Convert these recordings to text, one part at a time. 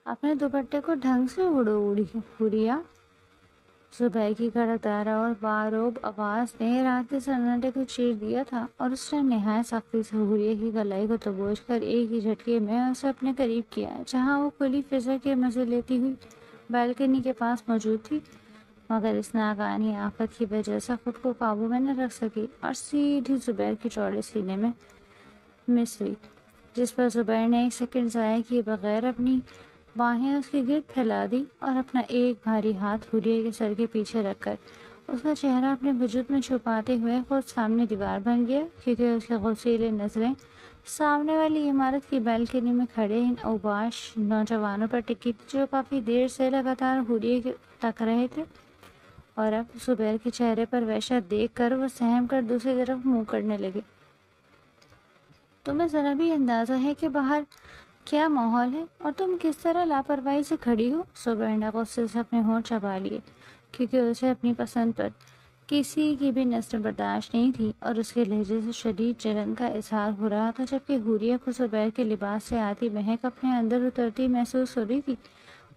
اپنے دوپٹے کو ڈھنگ سے اڑو ہوریا، زبیر کی کڑکدار اور باروب آواز نے رات کے سناٹے کو چیر دیا تھا، اور اس نے نہایت سختی سے حوریے کی کلائی کو دبوچ کر ایک ہی جھٹکے میں اسے اپنے قریب کیا، جہاں وہ کھلی فضا کے مزے لیتی ہوئی بالکنی کے پاس موجود تھی، مگر اس ناگہانی آفت کی وجہ سے خود کو قابو میں نہ رکھ سکی اور سیدھی زبیر کے چوڑے سینے میں مس ہوئی، جس پر زبیر نے ایک سیکنڈ ضائع کیے بغیر اپنی باہیں اس کے گرد پھیلا دی اور اپنا ایک بھاری ہاتھ حوریے کے سر کے پیچھے رکھ کر اس کا چہرہ اپنے وجود میں چھپاتے ہوئے خود سامنے دیوار بن گیا، کیونکہ اس کے غصیلے نظریں سامنے والی عمارت کی بالکنی میں کھڑے ان اوباش نوجوانوں پر ٹکی تھی، جو کافی دیر سے لگاتار حوریے کے تک رہے تھے، اور اب زبیر کے چہرے پر وحشت دیکھ کر وہ سہم کر دوسری طرف منہ کرنے لگے۔ تمہیں ذرا بھی اندازہ ہے کہ باہر کیا ماحول ہے اور تم کس طرح لاپرواہی سے کھڑی ہو؟ زبیر نے غصے سے اپنے ہونٹ چبا لیے، کیونکہ اسے اپنی پسند پر کسی کی بھی نظر برداشت نہیں تھی، اور اس کے لہجے سے شدید جلن کا اظہار ہو رہا تھا، جبکہ حوریہ کو زبیر کے لباس سے آتی مہک اپنے اندر اترتی محسوس ہو رہی تھی،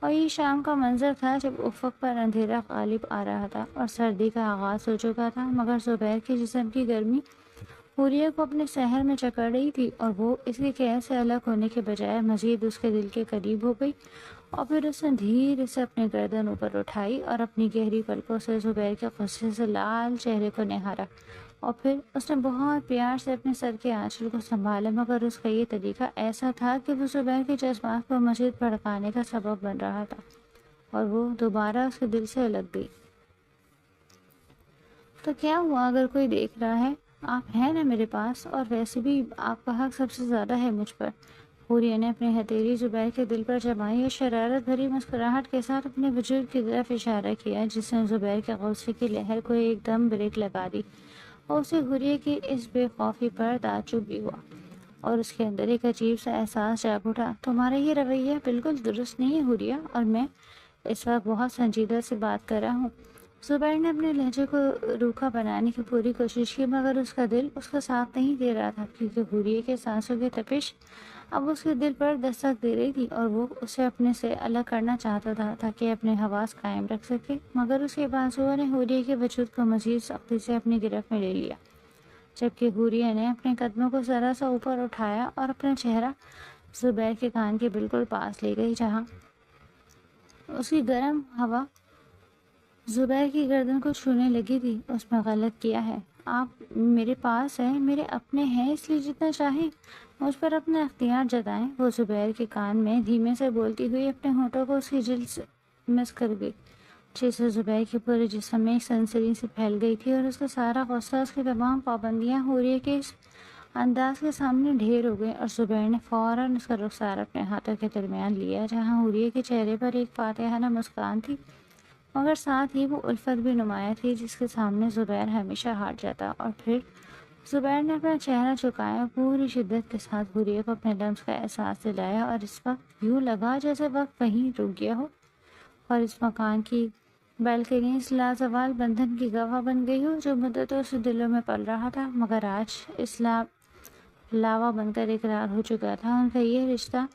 اور یہ شام کا منظر تھا جب افق پر اندھیرا غالب آ رہا تھا اور سردی کا آغاز ہو چکا تھا، مگر زبیر کے جسم کی گرمی حوریہ کو اپنے سحر میں جکڑ رہی تھی، اور وہ اس کی قید سے الگ ہونے کے بجائے مزید اس کے دل کے قریب ہو گئی، اور پھر اس نے دھیرے سے اپنی گردن اوپر اٹھائی اور اپنی گہری پلکوں سے زبیر کے غصے سے لال چہرے کو نہارا، اور پھر اس نے بہت پیار سے اپنے سر کے آنچل کو سنبھالا، مگر اس کا یہ طریقہ ایسا تھا کہ وہ زبیر کے جذبات کو مزید بھڑکانے کا سبب بن رہا تھا، اور وہ دوبارہ اس کے دل سے الگ گئی۔ تو کیا ہوا اگر کوئی دیکھ رہا ہے؟ آپ ہیں نا میرے پاس، اور ویسے بھی آپ کا حق سب سے زیادہ ہے مجھ پر۔ حوریہ نے اپنی ہتھیلی زبیر کے دل پر جمائی اور شرارت بھری مسکراہٹ کے ساتھ اپنے وجود کی طرف اشارہ کیا، جس نے زبیر کے غصے کی لہر کو ایک دم بریک لگا دی، اور اسے حوریہ کی اس بے خوفی پر تعجب بھی ہوا، اور اس کے اندر ایک عجیب سا احساس جاگ اٹھا۔ تمہارا یہ رویہ بالکل درست نہیں ہے حوریہ، اور میں اس وقت بہت سنجیدہ سے بات کر رہا ہوں۔ زبیر نے اپنے لہجے کو روکھا بنانے کی پوری کوشش کی، مگر اس کا دل اس کا ساتھ نہیں دے رہا تھا، کیونکہ حوریہ کے سانسوں کی تپش اب اس کے دل پر دستک دے رہی تھی، اور وہ اسے اپنے سے الگ کرنا چاہتا تھا تاکہ اپنے حواس قائم رکھ سکے، مگر اس کے بازوؤں نے حوریہ کے وجود کو مزید سختی سے اپنی گرفت میں لے لیا، جبکہ حوریہ نے اپنے قدموں کو ذرا سا اوپر اٹھایا اور اپنا چہرہ زبیر کے کان کے بالکل پاس لے گئی، جہاں اس کی گرم ہوا زبیر کی گردن کو چھونے لگی تھی۔ اس میں غلط کیا ہے؟ آپ میرے پاس ہیں، میرے اپنے ہیں، اس لیے جتنا چاہیں مجھ پر اپنا اختیار جتائیں۔ وہ زبیر کے کان میں دھیمے سے بولتی ہوئی اپنے ہونٹوں کو اس کی جلد سے مس کر گئی، جس سے زبیر کے پورے جسم میں ایک سنسنی سے پھیل گئی تھی، اور اس کا سارا غصہ، اس کی تمام پابندیاں حوریہ کے اس انداز کے سامنے ڈھیر ہو گئی، اور زبیر نے فوراً اس کا رخسار اپنے ہاتھوں کے درمیان لیا، جہاں حوریہ کے چہرے پر ایک فاتحانہ مسکان تھی، مگر ساتھ ہی وہ الفت بھی نمایاں تھی، جس کے سامنے زبیر ہمیشہ ہار جاتا۔ اور پھر زبیر نے اپنا چہرہ جھکایا، پوری شدت کے ساتھ حوریہ کو اپنے لمس کا احساس دلایا، اور اس وقت یوں لگا جیسے وقت وہیں رک گیا ہو، اور اس مکان کی بالکنی اس لازوال بندھن کی گواہ بن گئی ہو جو مدتوں سے دلوں میں پل رہا تھا، مگر آج اس لاوا بن کر اقرار ہو چکا تھا۔ ان کا یہ رشتہ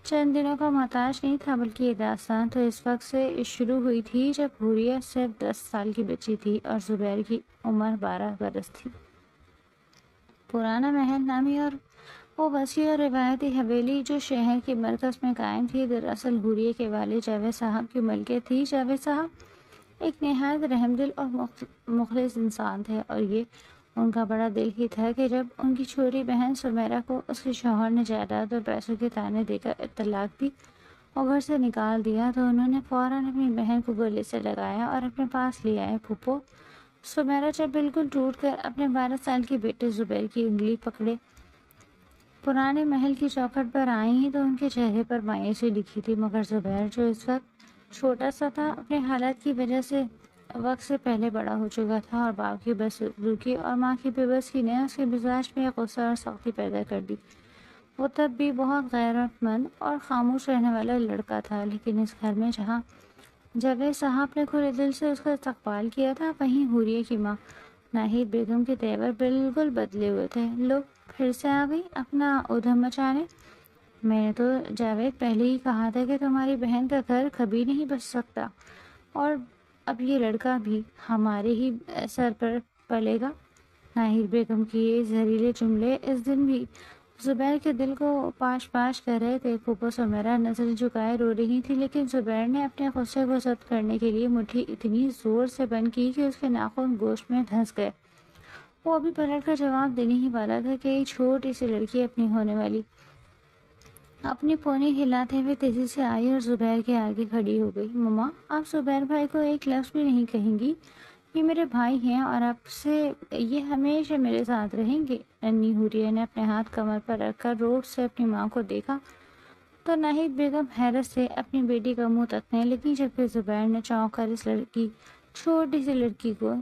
چند دنوں کا محتاج نہیں تھا، بلکہ یہ داستان تو اس وقت سے شروع ہوئی تھی جب حوریہ صرف 10 سال کی بچی تھی اور زبیر کی عمر 12 برس تھی۔ پرانا محل نامی اور وہ وسیع اور روایتی حویلی جو شہر کے مرکز میں قائم تھی، دراصل حوریہ کے والد جاوید صاحب کی ملکیت تھی۔ جاوید صاحب ایک نہایت رحم دل اور مخلص انسان تھے، اور یہ ان کا بڑا دل ہی تھا کہ جب ان کی چھوٹی بہن سمیرہ کو اس کے شوہر نے جائیداد اور پیسوں کے طعنے دے کر طلاق دی اور گھر سے نکال دیا، تو انہوں نے فوراً اپنی بہن کو گلے سے لگایا اور اپنے پاس لے آئے۔ پھوپھو سمیرہ جب بالکل ٹوٹ کر اپنے 12 سال کے بیٹے زبیر کی انگلی پکڑے پرانے محل کی چوکھٹ پر آئیں تو ان کے چہرے پر مایوسی لکھی تھی، مگر زبیر جو اس وقت چھوٹا سا تھا، اپنے حالات کی وجہ سے وقت سے پہلے بڑا ہو چکا تھا، اور باپ کی بدسلوکی اور ماں کی بے بسی نے اس کے مزاج میں غصہ اور سختی پیدا کر دی۔ وہ تب بھی بہت غیرت مند اور خاموش رہنے والا لڑکا تھا، لیکن اس گھر میں جہاں جاوید صاحب نے کھلے دل سے اس کا استقبال کیا تھا، وہیں حوریہ کی ماں ناہید بیگم کے تیور بالکل بدلے ہوئے تھے۔ لوگ پھر سے آ گئی اپنا ادھم مچانے۔ میں نے تو جاوید پہلے ہی کہا تھا کہ تمہاری بہن کا گھر کبھی نہیں بچ سکتا، اور اب یہ لڑکا بھی ہمارے ہی سر پر پلے گا۔ ناہید بیگم کی یہ زہریلے جملے اس دن بھی زبیر کے دل کو پاش پاش کر رہے تھے۔ پھوپھو سمیرا نظر جھکائے رو رہی تھی، لیکن زبیر نے اپنے غصے کو ضبط کرنے کے لیے مٹھی اتنی زور سے بند کی کہ اس کے ناخن گوشت میں دھنس گئے۔ وہ ابھی پلٹ کر جواب دینے ہی والا تھا کہ ایک چھوٹی سی لڑکی اپنی ہونے والی اپنی پونی ہلاتے ہوئے تیزی سے آئی اور زبیر کے آگے کھڑی ہو گئی۔ مما، آپ زبیر بھائی کو ایک لفظ بھی نہیں کہیں گی؟ یہ میرے بھائی ہیں اور آپ سے یہ ہمیشہ میرے ساتھ رہیں گے۔ ننھی حوریہ نے اپنے ہاتھ کمر پر رکھ کر روٹ سے اپنی ماں کو دیکھا تو ناہید بیگم حیرت سے اپنی بیٹی کا منہ تکنے لگی، جبکہ زبیر نے چونک کر اس چھوٹی سی لڑکی کو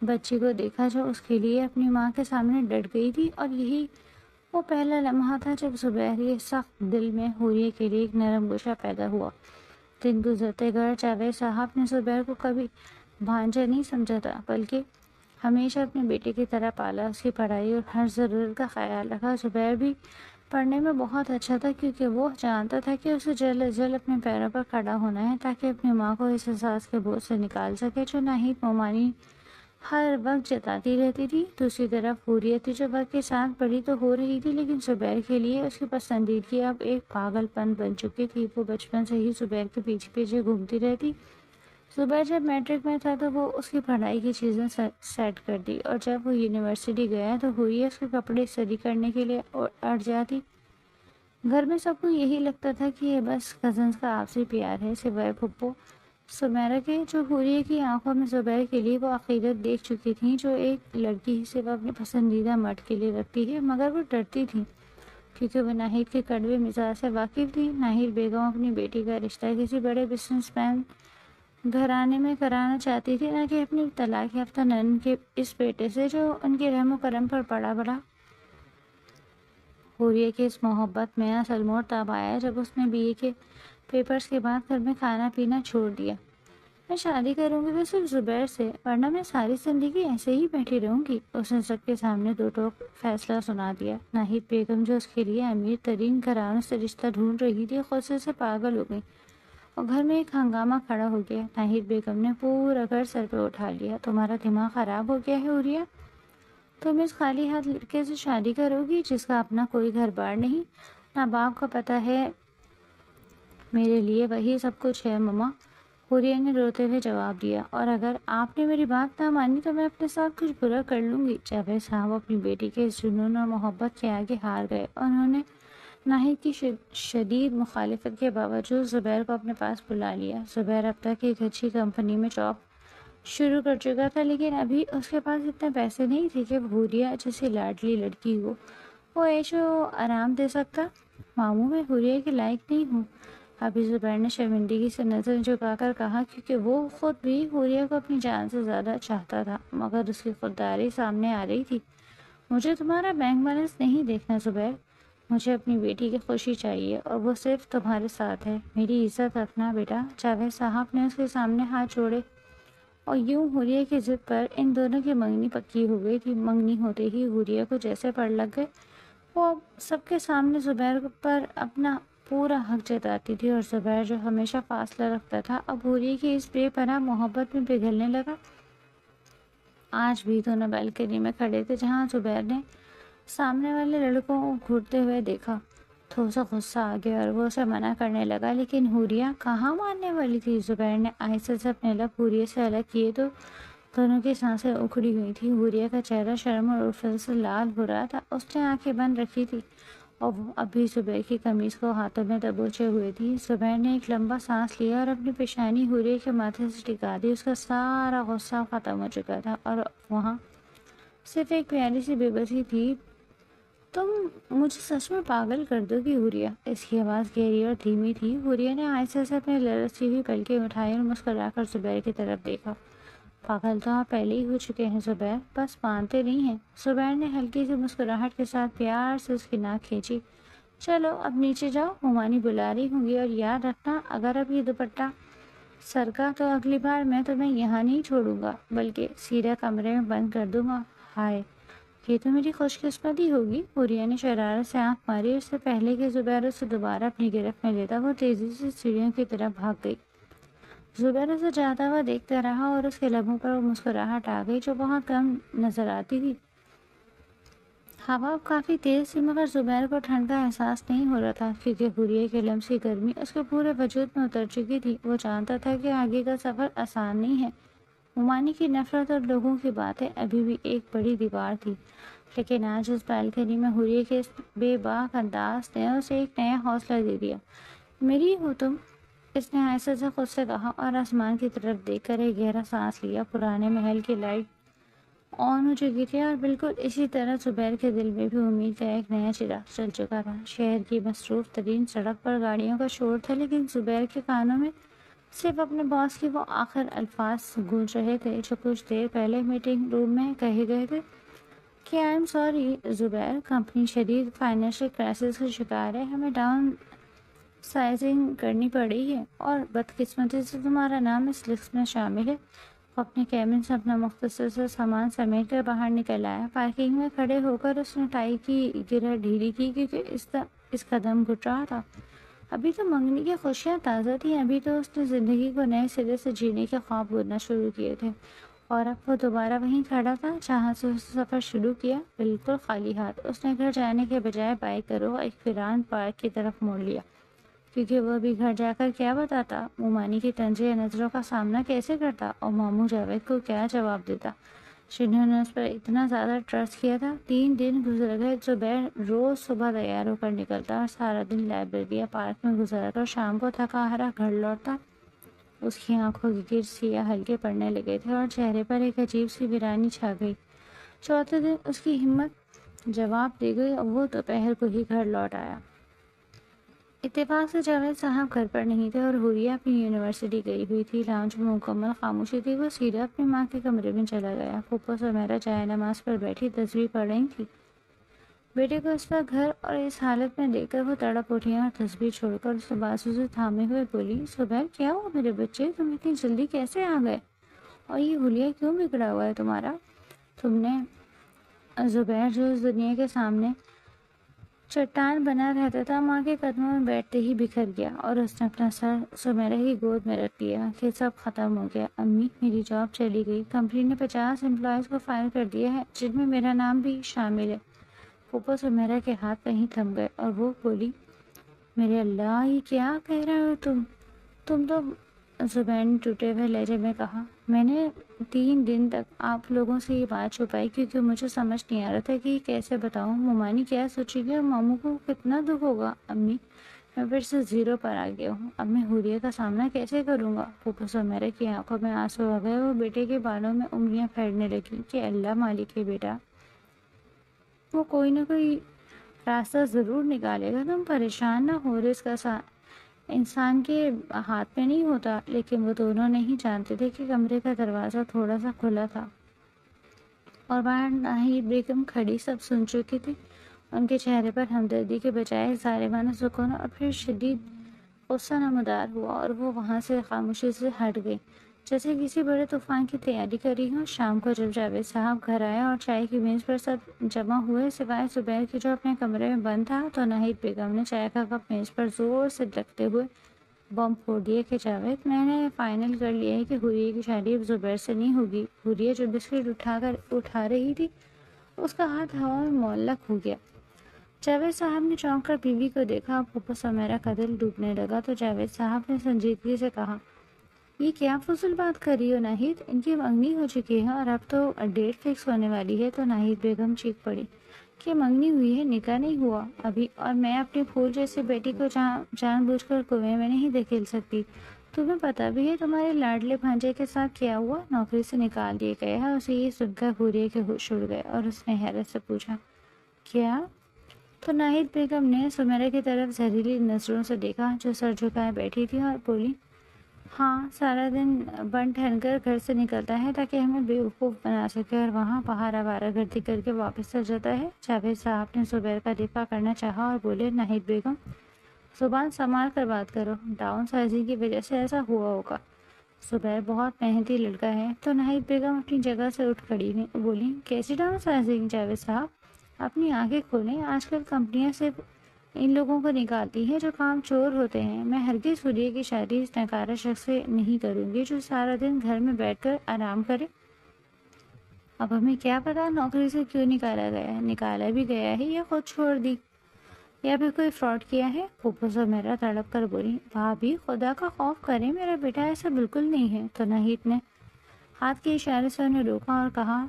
بچی کو دیکھا جو اس کے لیے اپنی ماں کے سامنے ڈٹ گئی تھی۔ اور یہی وہ پہلا لمحہ تھا جب زبیر کے سخت دل میں حوریہ کے لیے ایک نرم گوشہ پیدا ہوا۔ دن گزرتے گئے، جاوید صاحب نے زبیر کو کبھی بھانجا نہیں سمجھا تھا، بلکہ ہمیشہ اپنے بیٹے کی طرح پالا، اس کی پڑھائی اور ہر ضرورت کا خیال رکھا۔ زبیر بھی پڑھنے میں بہت اچھا تھا، کیونکہ وہ جانتا تھا کہ اسے جلد از جلد اپنے پیروں پر کھڑا ہونا ہے تاکہ اپنی ماں کو اس احساس کے بوجھ سے نکال سکے جو ناہید مومانی ہر وقت جتاتی رہتی تھی۔ دوسری طرف حوریہ تھی جو وقت کے ساتھ بڑی تو ہو رہی تھی، لیکن زبیر کے لیے اس کی پسندیدگی اب ایک پاگل پن بن چکی تھی۔ وہ بچپن سے ہی زبیر کے پیچھے پیچھے گھومتی رہتی۔ زبیر جب میٹرک میں تھا تو وہ اس کی پڑھائی کی چیزیں سیٹ کر دی، اور جب وہ یونیورسٹی گیا تو حوریہ اس کے کپڑے اسٹری کرنے کے لیے اٹھ جاتی۔ گھر میں سب کو یہی لگتا تھا کہ یہ بس کزنز کا آپسی پیار ہے، سوائے پھپھو سمیرا کے، جو حوریہ کی آنکھوں میں زبیر کے لیے وہ عقیدت دیکھ چکی تھیں جو ایک لڑکی ہی سے وہ اپنے پسندیدہ مرد کے لیے رکھتی ہے، مگر وہ ڈرتی تھی کیونکہ وہ ناہید کے کڑوے مزاج سے واقف تھی۔ ناہید بیگم اپنی بیٹی کا رشتہ کسی بڑے بزنس مین گھرانے میں کرانا چاہتی تھی، نہ کہ اپنی طلاق یافتہ نند کے اس بیٹے سے جو ان کے رحم و کرم پر پڑا بڑا۔ حوریہ کی اس محبت میں اصل موڑ تب آیا جب اس نے BA کے پیپرز کے بعد گھر میں کھانا پینا چھوڑ دیا۔ میں شادی کروں گی تو صرف زبیر سے، ورنہ میں ساری زندگی ایسے ہی بیٹھی رہوں گی، اس نے سب کے سامنے دو ٹوک فیصلہ سنا دیا۔ ناہید بیگم جو اس کے لیے امیر ترین گھرانوں سے رشتہ ڈھونڈ رہی تھی، غصے سے پاگل ہو گئی اور گھر میں ایک ہنگامہ کھڑا ہو گیا۔ ناہید بیگم نے پورا گھر سر پہ اٹھا لیا۔ تمہارا دماغ خراب ہو گیا ہے حوریہ؟ تم اس خالی ہاتھ لڑکے سے شادی کرو گی جس کا اپنا کوئی گھر بار نہیں، نہ باپ کا پتہ ہے؟ میرے لیے وہی سب کچھ ہے مما، حوریہ نے روتے ہوئے جواب دیا، اور اگر آپ نے میری بات نہ مانی تو میں اپنے ساتھ کچھ برا کر لوں گی۔ جاوید صاحب اپنی بیٹی کے اس جنون اور محبت کے آگے ہار گئے، اور انہوں نے ناہید کی شدید مخالفت کے باوجود زبیر کو اپنے پاس بلا لیا۔ زبیر اب تک ایک اچھی کمپنی میں جاب شروع کر چکا تھا، لیکن ابھی اس کے پاس اتنے پیسے نہیں تھے کہ حوریہ جیسی لاڈلی لڑکی کو وہ عیش و آرام دے سکتا۔ ماموں، میں حوریہ کے لائق نہیں ہوں، ابھی زبیر نے شرمندگی سے نظر جھکا کر کہا، کیونکہ وہ خود بھی حوریہ کو اپنی جان سے زیادہ چاہتا تھا، مگر اس کی خودداری سامنے آ رہی تھی۔ مجھے تمہارا بینک بیلنس نہیں دیکھنا زبیر، مجھے اپنی بیٹی کی خوشی چاہیے، اور وہ صرف تمہارے ساتھ ہے۔ میری عزت رکھنا بیٹا۔ جاوید صاحب نے اس کے سامنے ہاتھ جوڑے، اور یوں حوریہ کی ضد پر ان دونوں کی منگنی پکی ہو گئی تھی۔ منگنی ہوتے ہی حوریہ کو جیسے پڑ لگ گئے، وہ اب سب کے سامنے زبیر پر اپنا پورا حق جتاتی تھی، اور زبیر جو ہمیشہ فاصلہ رکھتا تھا اب حوریہ کی اس بے پناہ محبت میں پگھلنے لگا۔ آج بھی دونوں بالکنی میں کھڑے تھے جہاں زبیر نے سامنے والے لڑکوں کو گھورتے ہوئے دیکھا تو اسے غصہ آ گیا اور وہ اسے منع کرنے لگا، لیکن حوریہ کہاں ماننے والی تھی۔ زبیر نے آہستہ سے اپنے لب حوریہ سے الگ کیے تو دونوں کی سانسیں اکھڑی ہوئی تھی۔ حوریہ کا چہرہ شرم اور الفت سے لال ہو رہا تھا، اس نے آنکھیں بند رکھی تھی اور وہ ابھی زبیر کی قمیض کو ہاتھوں میں دبوچے ہوئے تھی۔ زبیر نے ایک لمبا سانس لیا اور اپنی پیشانی حوریہ کے ماتھے سے ٹکا دی۔ اس کا سارا غصہ ختم ہو چکا تھا اور وہاں صرف ایک پیاری سی بے بسی تھی۔ تم مجھے سچ میں پاگل کر دو گی حوریہ؟ اس کی آواز گہری اور دھیمی تھی۔ حوریہ نے آہستہ سے اپنے لرزتی ہوئی پلکیں اٹھائی اور مسکرا کر زبیر کی طرف دیکھا۔ پاگل تو آپ پہلے ہی ہو چکے ہیں زبیر، بس مانتے نہیں ہیں۔ زبیر نے ہلکی سی مسکراہٹ کے ساتھ پیار سے اس کی ناک کھینچی۔ چلو اب نیچے جاؤ، مومانی بلا رہی ہوں گی، اور یاد رکھنا اگر اب یہ دوپٹہ سرکا تو اگلی بار میں تمہیں یہاں نہیں چھوڑوں گا بلکہ سیدھا کمرے میں بند کر دوں گا۔ ہائے، یہ تو میری خوش قسمتی ہوگی۔ حوریہ نے شرارت سے آنکھ ماری۔ اس سے پہلے کہ زبیر اسے دوبارہ اپنی گرفت میں لیتا وہ تیزی سے سیڑھیوں کی طرف بھاگ گئی۔ زبیر اسے جاتا ہوا دیکھتا رہا اور اس کے لبوں پر وہ مسکراہٹ آ گئی جو بہت کم نظر آتی تھی۔ ہوا کافی تیز تھی مگر زبیر کو ٹھنڈ کا احساس نہیں ہو رہا تھا کیونکہ حوریہ کے لمس کی گرمی اس کے پورے وجود میں اتر چکی تھی۔ وہ جانتا تھا کہ آگے کا سفر آسان نہیں ہے۔ ممانی کی نفرت اور لوگوں کی باتیں ابھی بھی ایک بڑی دیوار تھی، لیکن آج اس بالکنی میں حوریہ کے اس بے باک انداز نے اسے ایک نیا حوصلہ دے دیا۔ میری ہو تم، اس نے آہستہ سے خود سے کہا اور آسمان کی طرف دیکھ کر ایک گہرا سانس لیا۔ پرانے محل کی لائٹ آن ہو چکی تھی اور بالکل اسی طرح زبیر کے دل میں بھی امید کا ایک نیا چراغ چل چکا تھا۔ شہر کی مصروف ترین سڑک پر گاڑیوں کا شور تھا، لیکن زبیر کے کانوں میں صرف اپنے باس کی وہ آخر الفاظ گونج رہے تھے جو کچھ دیر پہلے میٹنگ روم میں کہے گئے تھے کہ آئی ایم سوری زبیر، کمپنی شدید فائنینشیل کرائسس کا شکار ہے، ہمیں ڈاؤن سائزنگ کرنی پڑی ہے اور بدقسمتی سے تمہارا نام اس لسٹ میں شامل ہے۔ وہ اپنے کیبن سے اپنا مختصر سا سامان سمیٹ کر باہر نکل آیا۔ پارکنگ میں کھڑے ہو کر اس نے ٹائی کی گرہ ڈھیلی کی کیونکہ اس کا دم گھٹ رہا تھا۔ ابھی تو منگنی کی خوشیاں تازہ تھیں، ابھی تو اس نے زندگی کو نئے سرے سے جینے کے خواب بننا شروع کیے تھے، اور اب وہ دوبارہ وہیں کھڑا تھا جہاں سے اس نے سفر شروع کیا، بالکل خالی ہاتھ۔ اس نے گھر جانے کے بجائے بائک کا رخ ایک ویران پارک کی طرف موڑ لیا، کیونکہ وہ بھی گھر جا کر کیا بتاتا، ممانی کی تنزیہ نظروں کا سامنا کیسے کرتا اور ماموں جاوید کو کیا جواب دیتا جنہوں نے اس پر اتنا زیادہ ٹرسٹ کیا تھا۔ 3 دن گزر گئے۔ زبیر روز صبح تیار ہو کر نکلتا اور سارا دن لائبریری یا پارک میں گزارا کر شام کو تھکا ہارا گھر لوٹتا۔ اس کی آنکھوں کے گرد سیاہ ہلکے پڑنے لگے تھے اور چہرے پر ایک عجیب سی ویرانی چھا گئی۔ چوتھے دن اس کی ہمت جواب دے گئی اور وہ دوپہر کو ہی گھر لوٹ آیا۔ اتفاق سے جاوید صاحب گھر پر نہیں تھے اور حوریہ اپنی یونیورسٹی گئی ہوئی تھی۔ لاؤنج میں مکمل خاموشی تھی۔ وہ سیدھا اپنی ماں کے کمرے میں چلا گیا۔ پھوپھو سمیرا جائے نماز پر بیٹھی تصویر پڑھ رہی تھی۔ بیٹے کو اس وقت گھر اور اس حالت میں دیکھ کر وہ تڑپ اٹھی اور تصویر چھوڑ کر اسے بازو سے تھامے ہوئے بولی، زبیر کیا ہوا میرے بچے، تم اتنی جلدی کیسے آ گئے؟ اور یہ حلیہ کیوں بگڑا ہوا ہے تمہارا؟ تم نے زبیر جو اس دنیا کے سامنے چٹان بنا رہتا تھا ماں کے قدموں میں بیٹھتے ہی بکھر گیا اور اس نے اپنا سر سمیرا کی گود میں رکھ لیا کہ سب ختم ہو گیا۔ امی، میری جاب چلی گئی، کمپنی نے 50 امپلائیز کو فائر کر دیا ہے جن میں میرا نام بھی شامل ہے۔ پھوپھو سمیرا کے ہاتھ کہیں تھم گئے اور وہ بولی، میرے اللہ، یہ کیا کہہ رہے ہو تم تو زبیر نے ٹوٹے ہوئے لہجے میں کہا، میں نے 3 دن تک آپ لوگوں سے یہ بات چھپائی کیونکہ مجھے سمجھ نہیں آ رہا تھا کہ یہ کیسے بتاؤں، ممانی کیا سوچے گی اور ماموں کو کتنا دکھ ہوگا۔ امی، میں پھر سے زیرو پر آ گیا ہوں، اب میں حوریہ کا سامنا کیسے کروں گا؟ پھوپھو سمیرا کی آنکھوں میں آنسو آ گئے، وہ بیٹے کے بالوں میں انگلیاں پھیرنے لگی کہ اللہ مالک ہے بیٹا، وہ کوئی نہ کوئی راستہ ضرور نکالے گا، تم پریشان نہ ہو۔ رزق کا انسان کے ہاتھ میں نہیں ہوتا۔ لیکن وہ دونوں نہیں جانتے تھے کہ کمرے کا دروازہ تھوڑا سا کھلا تھا اور باہر ناہید بیگم کھڑی سب سن چکی تھی۔ ان کے چہرے پر ہمدردی کے بجائے ظالمانہ سکون اور پھر شدید غصہ نمودار ہوا اور وہ وہاں سے خاموشی سے ہٹ گئی جیسے کسی بڑے طوفان کی تیاری کر رہی ہوں۔ شام کو جب جاوید صاحب گھر آئے اور چائے کی میز پر سب جمع ہوئے سوائے زبیر کے جو اپنے کمرے میں بند تھا، تو ناہید بیگم نے چائے کا کپ میز پر زور سے رکھتے ہوئے بم پھوڑ دیا کہ جاوید، میں نے فائنل کر لیا ہے کہ حوریہ کی شادی اب زبیر سے نہیں ہوگی۔ حوریہ جو بسکٹ اٹھا رہی تھی اس کا ہاتھ ہوا میں معلق ہو گیا۔ جاوید صاحب نے چونک کر بیوی کو دیکھا اور پھوپھو سمیرا کا دل ڈوبنے لگا تو جاوید صاحب نے سنجیدگی سے کہا، یہ کیا فضول بات کر رہی ہو ناہید، ان کی منگنی ہو چکی ہے اور اب تو ڈیٹ فکس ہونے والی ہے۔ تو ناہید بیگم چیخ پڑی کہ منگنی ہوئی ہے، نکاح نہیں ہوا ابھی، اور میں اپنی پھول جیسے بیٹی کو جان بوجھ کر کنویں میں نہیں دھکیل سکتی۔ تمہیں پتہ بھی ہے تمہارے لاڈلے بھانجے کے ساتھ کیا ہوا، نوکری سے نکال دیا گیا ہے۔ اسے یہ سن کر حوریہ کے ہوش اڑ گئے اور اس نے حیرت سے پوچھا، کیا؟ تو ناہید بیگم نے سمیرا کی طرف زہریلی نظروں سے دیکھا جو سر جھکائے بیٹھی تھی اور بولی، ہاں، سارا دن بن ٹھن کر گھر سے نکلتا ہے تاکہ ہمیں بیوقوف بنا سکے اور وہاں باہر آوارہ گردی کر کے واپس چل جاتا ہے۔ جاوید صاحب نے زبیر کا دفاع کرنا چاہا اور بولے، ناہید بیگم، زبان سنبھال کر بات کرو، ڈاؤن سائزنگ کی وجہ سے ایسا ہوا ہوگا۔ زبیر بہت محنتی لڑکا ہے۔ تو ناہید بیگم اپنی جگہ سے اٹھ کھڑی ہوئی بولی، کیسی ڈرامہ سازی جاوید صاحب، اپنی آنکھیں کھولیں، آج کل کمپنیاں صرف ان لوگوں کو نکالتی ہیں جو کام چور ہوتے ہیں۔ میں ہرگز حوریہ کی شادی اس ناکارہ شخص سے نہیں کروں گی جو سارا دن گھر میں بیٹھ کر آرام کرے۔ اب ہمیں کیا پتا نوکری سے کیوں نکالا گیا ہے، نکالا بھی گیا ہے یا خود چھوڑ دی، یا پھر کوئی فراڈ کیا ہے۔ پھوپھو زمیرہ تڑپ کر بولی، بھابھی خدا کا خوف کرے، میرا بیٹا ایسا بالکل نہیں ہے۔ تو ناہید نے ہاتھ کے اشارے سے انہیں روکا اور کہا،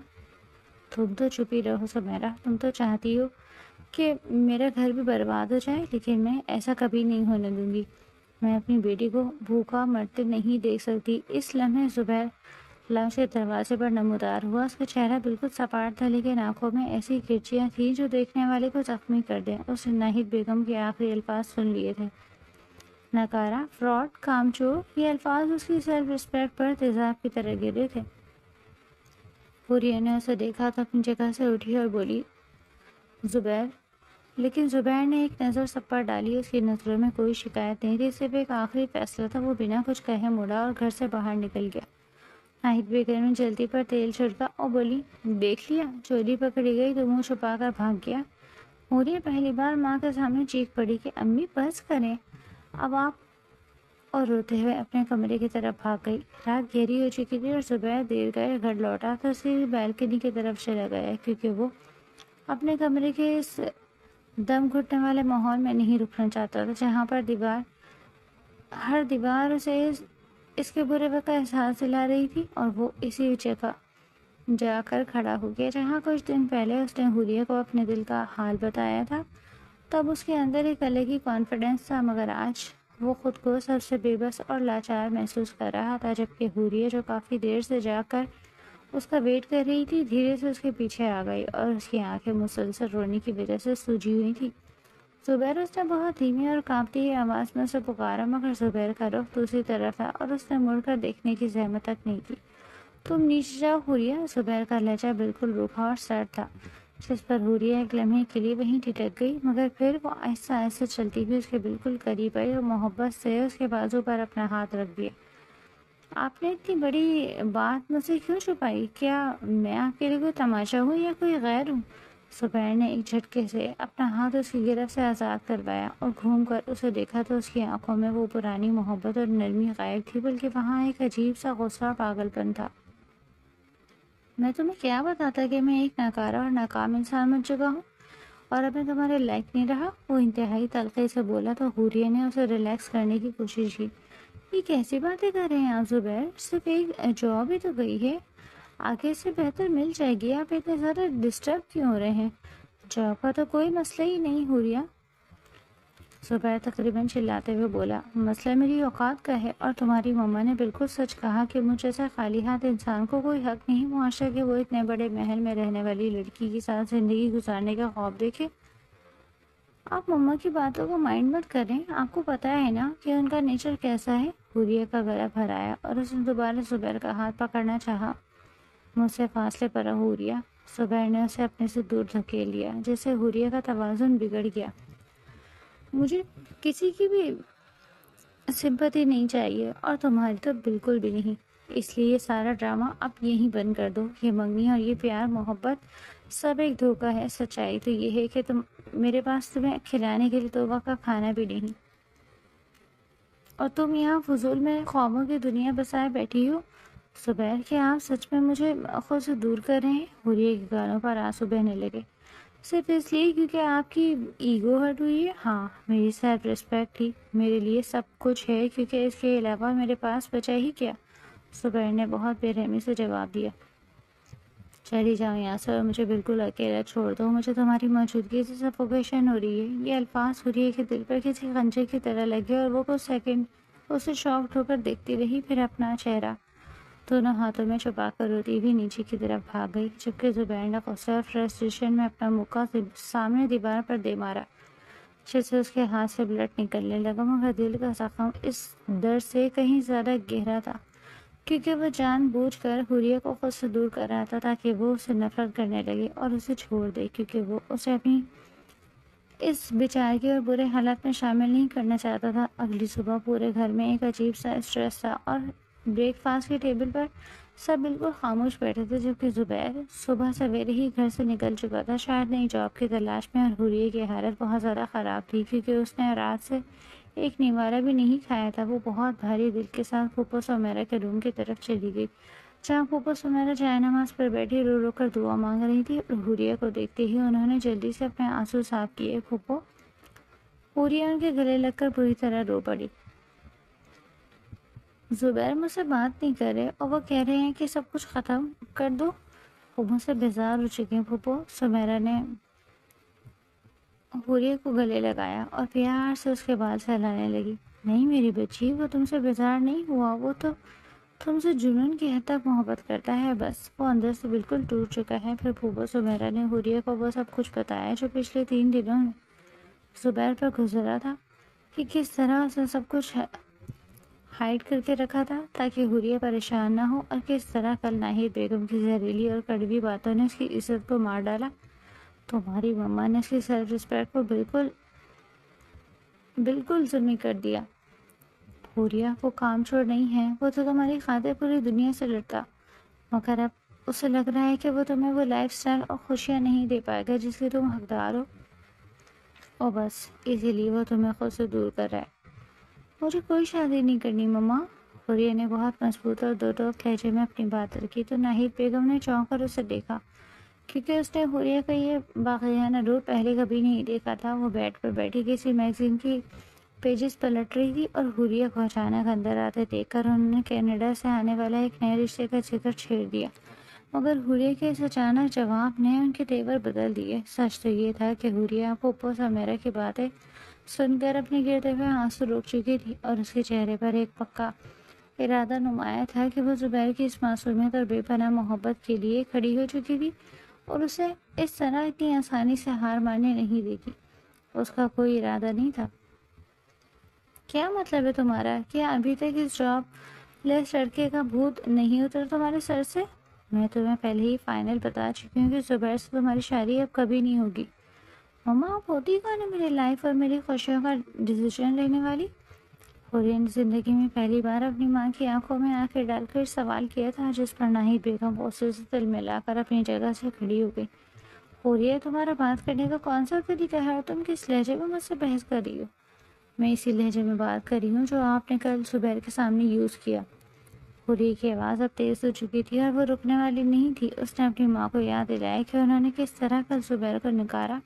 تم تو چپ ہی رہو زمیرہ، تم تو چاہتی ہو کہ میرا گھر بھی برباد ہو جائے، لیکن میں ایسا کبھی نہیں ہونے دوں گی۔ میں اپنی بیٹی کو بھوکا مرتے نہیں دیکھ سکتی۔ اس لمحے زبیر لاؤنج کے دروازے پر نمودار ہوا۔ اس کا چہرہ بالکل سپاٹ تھا، لیکن آنکھوں میں ایسی کرچیاں تھیں جو دیکھنے والے کو زخمی کر دیں۔ اس نے ناہید بیگم کے آخری الفاظ سن لیے تھے، ناکارہ، فراڈ، کامچور۔ یہ الفاظ اس کی سیلف ریسپیکٹ پر تیزاب کی طرح گرے تھے۔ حوریہ نے اسے دیکھا تو اپنی جگہ سے اٹھی اور بولی، زبیر۔ لیکن زبیر نے ایک نظر سب پر ڈالی۔ اس کی نظروں میں کوئی شکایت نہیں تھی، صرف ایک آخری فیصلہ تھا۔ وہ بنا کچھ کہے مڑا اور گھر سے باہر نکل گیا۔ ناہید بیگم نے جلدی پر تیل چھڑکا اور بولی، دیکھ لیا، چوری پکڑی گئی تو منہ چھپا کر بھاگ گیا۔ حوریہ پہلی بار ماں کے سامنے چیخ پڑی کہ امی بس کریں اب آپ، اور روتے ہوئے اپنے کمرے کی طرف بھاگ گئی۔ رات گہری ہو چکی تھی اور زبیر دیر گئے گھر لوٹا تو اسی بیلکنی کی طرف چلا گیا، کیونکہ وہ اپنے کمرے کے اس دم گھٹنے والے ماحول میں نہیں رکنا چاہتا تھا، جہاں پر ہر دیوار اسے اس کے برے وقت کا احساس دلا رہی تھی، اور وہ اسی جگہ جا کر کھڑا ہو گیا جہاں کچھ دن پہلے اس نے حوریہ کو اپنے دل کا حال بتایا تھا۔ تب اس کے اندر ایک الگ ہی کانفیڈنس تھا، مگر آج وہ خود کو سب سے بے بس اور لاچار محسوس کر رہا تھا، جبکہ حوریہ جو کافی دیر سے جا کر اس کا ویٹ کر رہی تھی، دھیرے سے اس کے پیچھے آ گئی اور اس کی آنکھیں مسلسل رونے کی وجہ سے سوجی ہوئی تھی۔ زبیر، اس نے بہت دھیمی اور کانپتی ہوئی آواز میں اسے پکارا، مگر زبیر کا رخ دوسری طرف ہے اور اس نے مڑ کر دیکھنے کی زحمت تک نہیں کی۔ تم نیچے جاؤ حوریہ۔ زبیر کا لہجہ بالکل روکھا اور سرد تھا، جس پر حوریہ ایک لمحے کے لیے وہیں ٹھٹک گئی، مگر پھر وہ آہستہ آہستہ چلتی ہوئی اس کے بالکل قریب آئی اور محبت سے اس کے بازو پر اپنا ہاتھ رکھ دیا۔ آپ نے اتنی بڑی بات مجھ سے کیوں چھپائی؟ کیا میں آپ کے لیے کوئی تماشا ہوں یا کوئی غیر ہوں؟ زبیر نے ایک جھٹکے سے اپنا ہاتھ اس کی گرفت سے آزاد کروایا اور گھوم کر اسے دیکھا تو اس کی آنکھوں میں وہ پرانی محبت اور نرمی غائب تھی، بلکہ وہاں ایک عجیب سا غصہ اور پاگل پن تھا۔ میں تمہیں کیا بتاتا کہ میں ایک ناکارہ اور ناکام انسان بن چکا ہوں اور اب میں تمہارے لائق نہیں رہا؟ وہ انتہائی تلخی سے بولا تو حوریہ نے اسے ریلیکس کرنے کی کوشش کی۔ یہ کیسی باتیں کر رہے ہیں آپ زبیر؟ صرف ایک جاب ہی تو گئی ہے، آگے سے بہتر مل جائے گی، آپ اتنے زیادہ ڈسٹرب کیوں ہو رہے ہیں؟ جاب کا تو کوئی مسئلہ ہی نہیں حوریہ، زبیر تقریباً چلاتے ہوئے بولا۔ مسئلہ میری اوقات کا ہے، اور تمہاری مما نے بالکل سچ کہا کہ مجھ جیسا خالی ہاتھ انسان کو کوئی حق نہیں معاشرہ کہ وہ اتنے بڑے محل میں رہنے والی لڑکی کے ساتھ زندگی گزارنے کا خواب دیکھے۔ آپ مما کی باتوں کو مائنڈ مت کریں، آپ کو پتا ہے نا کہ ان کا نیچر کیسا ہے۔ حوریہ کا گلا بھرایا اور اس نے دوبارہ زبیر کا ہاتھ پکڑنا چاہا۔ مجھ سے فاصلے پر رہو حوریہ۔ زبیر نے اسے اپنے سے دور دھکیل لیا، جس سے حوریہ کا توازن بگڑ گیا۔ مجھے کسی کی بھی سمپتی نہیں چاہیے، اور تمہاری تو بالکل بھی نہیں، اس لیے یہ سارا ڈرامہ اب یہیں بند کر دو۔ یہ منگنی اور یہ پیار محبت سب ایک دھوکہ ہے، سچائی تو یہ ہے کہ میرے پاس تمہیں کھلانے کے لیے توبہ کا کھانا بھی نہیں، اور تم یہاں فضول میں خوابوں کی دنیا بسائے بیٹھی ہو۔ زبیر، کیا آپ سچ میں مجھے خود سے دور کر رہے ہیں؟ حوریہ کے گانوں پر آنسو بہنے لگے۔ صرف اس لیے کیونکہ آپ کی ایگو ہرٹ ہوئی ہے؟ ہاں، میری سیلف ریسپیکٹ ہی میرے لیے سب کچھ ہے، کیونکہ اس کے علاوہ میرے پاس بچا ہی کیا؟ زبیر نے بہت بے رحمی سے جواب دیا۔ چلی جاؤ یہاں سے اور مجھے بالکل اکیلا چھوڑ دو، مجھے تمہاری موجودگی سے سفوکیشن ہو رہی ہے۔ یہ الفاظ حوریہ کے دل پر کسی خنجر کی طرح لگے اور وہ کچھ سیکنڈ اسے شاکڈ ہو کر دیکھتی رہی، پھر اپنا چہرہ دونوں ہاتھوں میں چھپا کر روتی ہوئی نیچے کی طرف بھاگ گئی، جبکہ زبیر نے غصہ اور فرسٹریشن میں اپنا مکہ سامنے دیوار پر دے مارا، جس سے اس کے ہاتھ سے بلڈ نکلنے لگا، مگر دل کا زخم اس درد سے کہیں زیادہ گہرا تھا، کیونکہ وہ جان بوجھ کر حوریہ کو خود سے دور کر رہا تھا تاکہ وہ اسے نفرت کرنے لگے اور اسے چھوڑ دے، کیونکہ وہ اسے اپنی اس بیچارگی اور برے حالات میں شامل نہیں کرنا چاہتا تھا۔ اگلی صبح پورے گھر میں ایک عجیب سا اسٹریس تھا، اور بریک فاسٹ کی ٹیبل پر سب بالکل خاموش بیٹھے تھے، جبکہ زبیر صبح سویرے ہی گھر سے نکل چکا تھا، شاید نئی جاب کی تلاش میں۔ اور حوریے کی حالت بہت زیادہ خراب تھی کیونکہ اس نے رات سے ایک نوارہ بھی نہیں کھایا تھا۔ وہ بہت بھاری دل کے ساتھ پھوپھو سمیرا کے روم کی طرف چلی گئی، جہاں پھوپھو سمیرا جائے نماز پر بیٹھی رو رو کر دعا مانگ رہی تھی، اور حوریہ کو دیکھتے ہی انہوں نے جلدی سے اپنے آنسو صاف کیے۔ پھوپھو، حوریہ ان کے گلے لگ کر بری طرح رو پڑی۔ زبیر مجھ سے بات نہیں کر رہے اور وہ کہہ رہے ہیں کہ سب کچھ ختم کر دو۔ وہ مجھ سے بیزار ہو چکے ہیں پھوپھو، سمیرا نے حوریہ کو گلے لگایا اور پیار سے اس کے بال سہلانے لگی۔ نہیں میری بچی، وہ تم سے بیزار نہیں ہوا، وہ تو تم سے جنون کی حد تک محبت کرتا ہے، بس وہ اندر سے بالکل ٹوٹ چکا ہے۔ پھر پھوپھو سمیرا نے حوریہ کو وہ سب کچھ بتایا جو پچھلے 3 دنوں میں زبیر پر گزرا تھا، کہ کس طرح اسے سب کچھ ہائڈ کر کے رکھا تھا تاکہ حوریہ پریشان نہ ہو، اور کس طرح کل ناہید بیگم کی زہریلی اور کڑوی باتوں نے اس کی عزت کو مار ڈالا۔ تمہاری مما نے اس کی سیلف ریسپیکٹ کو بالکل زمین کر دیا۔ حوریہ وہ کام چور نہیں ہے، وہ تو تمہاری خاطر پوری دنیا سے لڑتا، مگر اب اسے لگ رہا ہے کہ وہ تمہیں وہ لائف سٹائل اور خوشیاں نہیں دے پائے گا جس کی تم حقدار ہو، اور بس اسی لیے وہ تمہیں خود سے دور کر رہا ہے۔ مجھے کوئی شادی نہیں کرنی مما۔ حوریہ نے بہت مضبوط اور دو ٹوک لہجے میں اپنی بات رکھی تو ناہید بیگم نے چونک کر اسے دیکھا، کیونکہ اس نے حوریہ کا یہ باقیانہ روپ پہلے کبھی نہیں دیکھا تھا۔ وہ بیڈ پر بیٹھی کسی میگزین کی پیجز پلٹ رہی تھی، اور حوریہ کو اچانک اندر آتے دیکھ کر انہوں نے کینیڈا سے آنے والا ایک نئے رشتے کا ذکر چھیڑ دیا، مگر حوریہ کے اس اچانک جواب نے ان کے تیور بدل دیے۔ سچ تو یہ تھا کہ حوریہ پھوپھو سمیرا کی باتیں سن کر اپنے گرتے ہوئے آنسو روک چکی تھی، اور اس کے چہرے پر ایک پکا ارادہ نمایاں تھا کہ وہ زبیر کی اس معصومیت اور بے پناہ محبت کے لیے کھڑی ہو چکی تھی، اور اسے اس طرح اتنی آسانی سے ہار ماننے نہیں دے گی۔ اس کا کوئی ارادہ نہیں تھا۔ کیا مطلب ہے تمہارا؟ کیا ابھی تک اس جاب لیس لڑکے کا بھوت نہیں اترا تمہارے سر سے؟ میں تمہیں پہلے ہی فائنل بتا چکی ہوں کہ زبیر سے تمہاری شادی اب کبھی نہیں ہوگی۔ مما، آپ ہوتی کون ہے میری لائف اور میری خوشیوں کا ڈیسیژن لینے والی؟ حوریہ نے زندگی میں پہلی بار اپنی ماں کی آنکھوں میں آنکھیں ڈال کر سوال کیا تھا، جس پر ناہید بیگم غصے سے دل ملا کر اپنی جگہ سے کھڑی ہو گئی۔ حوریہ، تمہارا بات کرنے کا کون سا طریقہ ہے اور تم کس لہجے میں مجھ سے بحث کر رہی ہو؟ میں اسی لہجے میں بات کر رہی ہوں جو آپ نے کل زبیر کے سامنے یوز کیا۔ حوریہ کی آواز اب تیز ہو چکی تھی اور وہ رکنے والی نہیں تھی۔ اس نے اپنی ماں کو یاد دلایا کہ انہوں نے کس طرح کل زبیر کو نکارا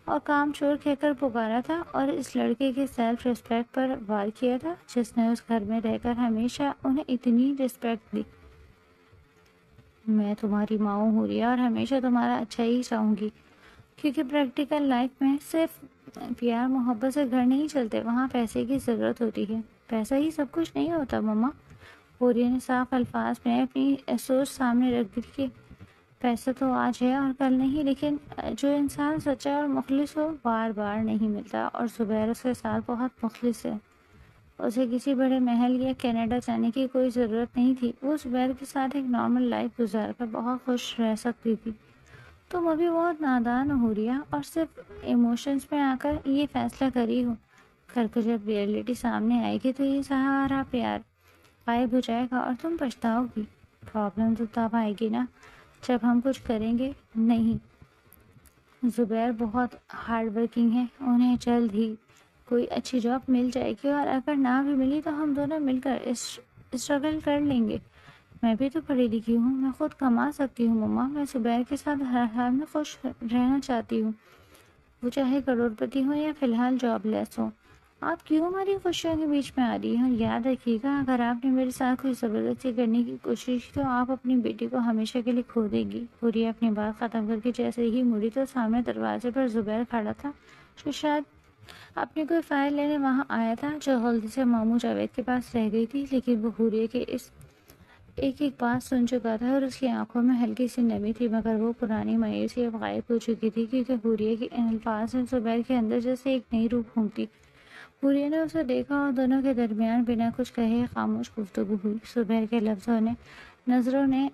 اور کام چور کہہ کر پکارا تھا، اور اس لڑکے کی سیلف ریسپیکٹ پر وار کیا تھا جس نے اس گھر میں رہ کر ہمیشہ انہیں اتنی ریسپیکٹ دی۔ میں تمہاری ماں ہوں حوریہ، اور ہمیشہ تمہارا اچھا ہی چاہوں گی، کیونکہ پریکٹیکل لائف میں صرف پیار محبت سے گھر نہیں چلتے، وہاں پیسے کی ضرورت ہوتی ہے۔ پیسہ ہی سب کچھ نہیں ہوتا مما۔ حوریہ نے صاف الفاظ میں اپنی سوچ سامنے رکھ دی کہ پیسہ تو آج ہے اور کل نہیں، لیکن جو انسان سچا اور مخلص ہو بار بار نہیں ملتا، اور زبیر اس کے ساتھ بہت مخلص ہے۔ اسے کسی بڑے محل یا کینیڈا جانے کی کوئی ضرورت نہیں تھی، وہ زبیر کے ساتھ ایک نارمل لائف گزار کر بہت خوش رہ سکتی تھی۔ تم ابھی بہت نادان ہو حوریہ، اور صرف ایموشنز میں آ کر یہ فیصلہ کری ہو، کل کو جب ریئلٹی سامنے آئے گی تو یہ سہارا پیار غائب ہو جائے گا اور تم پچھتاؤ گی۔ پرابلم تو تب آئے گی نا جب ہم کچھ کریں گے نہیں۔ زبیر بہت ہارڈ ورکنگ ہے، انہیں جلد ہی کوئی اچھی جاب مل جائے گی، اور اگر نہ بھی ملی تو ہم دونوں مل کر اسٹرگل کر لیں گے۔ میں بھی تو پڑھی لکھی ہوں، میں خود کما سکتی ہوں مما۔ میں زبیر کے ساتھ ہر حال میں خوش رہنا چاہتی ہوں، وہ چاہے کروڑ پتی ہو یا فی الحال جاب لیس ہو۔ آپ کیوں ہماری خوشیوں کے بیچ میں آ رہی ہیں؟ یاد رکھیے گا، اگر آپ نے میرے ساتھ کوئی زبردستی کرنے کی کوشش کی تو آپ اپنی بیٹی کو ہمیشہ کے لیے کھو دیں گی۔ حوریہ اپنی بات ختم کر کے جیسے ہی مڑی تو سامنے دروازے پر زبیر کھڑا تھا، جو شاید اپنی کوئی فائل لینے وہاں آیا تھا، جو غلطی سے ماموں جاوید کے پاس رہ گئی تھی، لیکن وہ حوریہ کے اس ایک بات سن چکا تھا اور اس کی آنکھوں میں ہلکی سی نمی تھی، مگر وہ پرانی مایوسی اب غائب ہو چکی تھی، کیونکہ حوریہ کے ان الفاظ سے زبیر کے اندر جیسے ایک نئی روح پھونکتی۔ حوریہ نے اسے دیکھا اور دونوں کے درمیان بنا کچھ کہے خاموش گفتگو ہوئی۔ زبیر کے لفظوں نے نظروں نے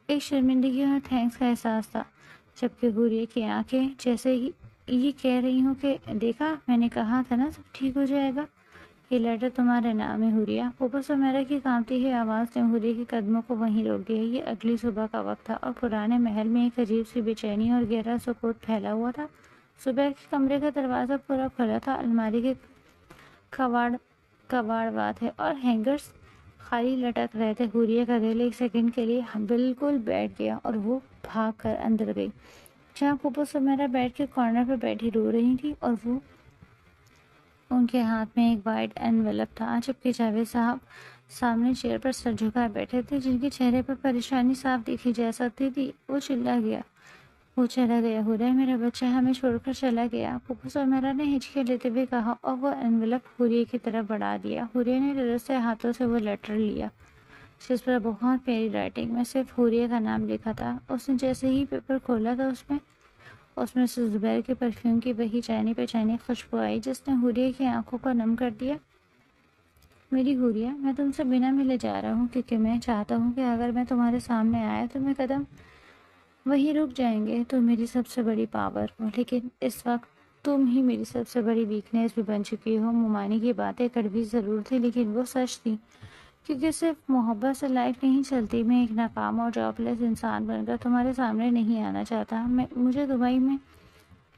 ایک شرمندگی اور تھینکس کا احساس تھا، جبکہ حوریہ کی آنکھیں جیسے ہی یہ کہہ رہی ہوں کہ دیکھا میں نے کہا تھا نا سب ٹھیک ہو جائے گا۔ یہ لیٹر تمہارے نام ہے حوریہ۔ پھوپھو سمیرا کی کانپتی ہوئی آواز نے حوریہ کے قدموں کو وہیں روک دیا۔ یہ اگلی صبح کا وقت تھا اور پرانے محل میں ایک عجیب سی بے چینی اور گہرا سکوت پھیلا ہوا تھا۔ زبیر کے کمرے کا دروازہ پورا کھلا تھا، الماری کے کواڑ تھے اور ہینگرز خالی لٹک رہے تھے۔ حوریہ کا دل ایک سیکنڈ کے لیے بالکل بیٹھ گیا اور وہ بھاگ کر اندر گئی، جہاں پھوپھو سمیرا بیڈ کے کارنر پر بیٹھی رو رہی تھی اور وہ ان کے ہاتھ میں ایک وائٹ انویلپ تھا، جبکہ جاوید صاحب سامنے چیئر پر سر جھکائے بیٹھے تھے، جن کے چہرے پر پریشانی صاف دیکھی جا سکتی تھی۔ وہ چلا گیا حوریہ، میرا بچہ ہمیں چھوڑ کر چلا گیا، پھوپھو سمیرا نے ہچکیاں لیتے ہوئے کہا اور وہ انویلپ حوریہ کی طرف بڑھا دیا۔ حوریہ نے لرزتے ہاتھوں سے وہ لیٹر لیا، جس پر بہت پیاری رائٹنگ میں صرف حوریہ کا نام لکھا تھا۔ اس نے جیسے ہی پیپر کھولا تھا، اس میں سے زبیر کے پرفیوم کی وہی جانی پہچانی خوشبو آئی، جس نے حوریہ کی آنکھوں کو نم کر دیا۔ میری حوریہ، میں تم سے بنا ملے جا رہا ہوں، کیونکہ میں چاہتا ہوں کہ اگر میں تمہارے سامنے آیا تو میں قدم وہی رک جائیں گے۔ تم میری سب سے بڑی پاور ہو، لیکن اس وقت تم ہی میری سب سے بڑی ویکنیس بھی بن چکی ہو۔ ممانی کی باتیں کڑوی ضرور تھی، لیکن وہ سچ تھی، کیونکہ صرف محبت سے لائف نہیں چلتی۔ میں ایک ناکام اور جاب لیس انسان بن کر تمہارے سامنے نہیں آنا چاہتا۔ مجھے دبئی میں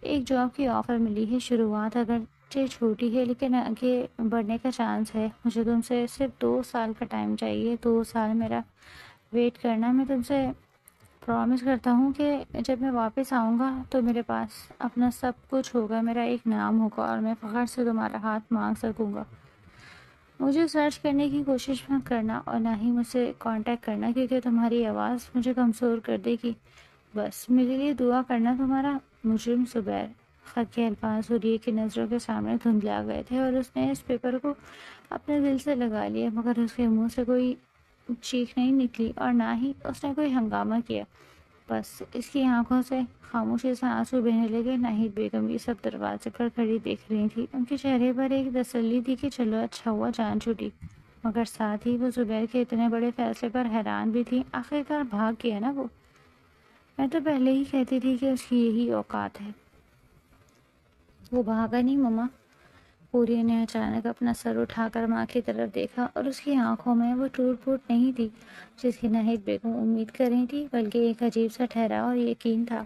ایک جاب کی آفر ملی ہے، شروعات اگرچہ چھوٹی ہے لیکن آگے بڑھنے کا چانس ہے۔ مجھے تم سے صرف 2 سال کا ٹائم چاہیے، 2 سال میرا ویٹ کرنا۔ میں تم سے پرامیس کرتا ہوں کہ جب میں واپس آؤں گا تو میرے پاس اپنا سب کچھ ہوگا، میرا ایک نام ہوگا اور میں فخر سے تمہارا ہاتھ مانگ سکوں گا۔ مجھے سرچ کرنے کی کوشش مت کرنا اور نہ ہی مجھ سے کانٹیکٹ کرنا، کیونکہ تمہاری آواز مجھے کمزور کر دے گی۔ بس میرے لیے دعا کرنا، تمہارا مجرم زبیر۔ خط کے الفاظ حوریہ کی نظروں کے سامنے دھندلا گئے تھے اور اس نے اس پیپر کو اپنے دل سے لگا لیا، مگر اس کے منہ سے کوئی چیخ نہیں نکلی اور نہ ہی اس نے کوئی ہنگامہ کیا۔ بس اس کی آنکھوں سے خاموشی سے آنسو بہنے لگے۔ ناہید بیگم یہ سب دروازے پر کھڑی دیکھ رہی تھی، ان کے چہرے پر ایک تسلی تھی کہ چلو اچھا ہوا جان چھوٹی، مگر ساتھ ہی وہ زبیر کے اتنے بڑے فیصلے پر حیران بھی تھی۔ آخرکار بھاگ گیا نا وہ، میں تو پہلے ہی کہتی تھی کہ اس کی یہی اوقات ہے۔ وہ بھاگا نہیں مما۔ حوریہ نے اچانک اپنا سر اٹھا کر ماں کی طرف دیکھا اور اس کی آنکھوں میں وہ ٹوٹ پھوٹ نہیں تھی جس کی ناہید بیگم امید کر رہی تھی، بلکہ ایک عجیب سا ٹھہراؤ اور یقین تھا۔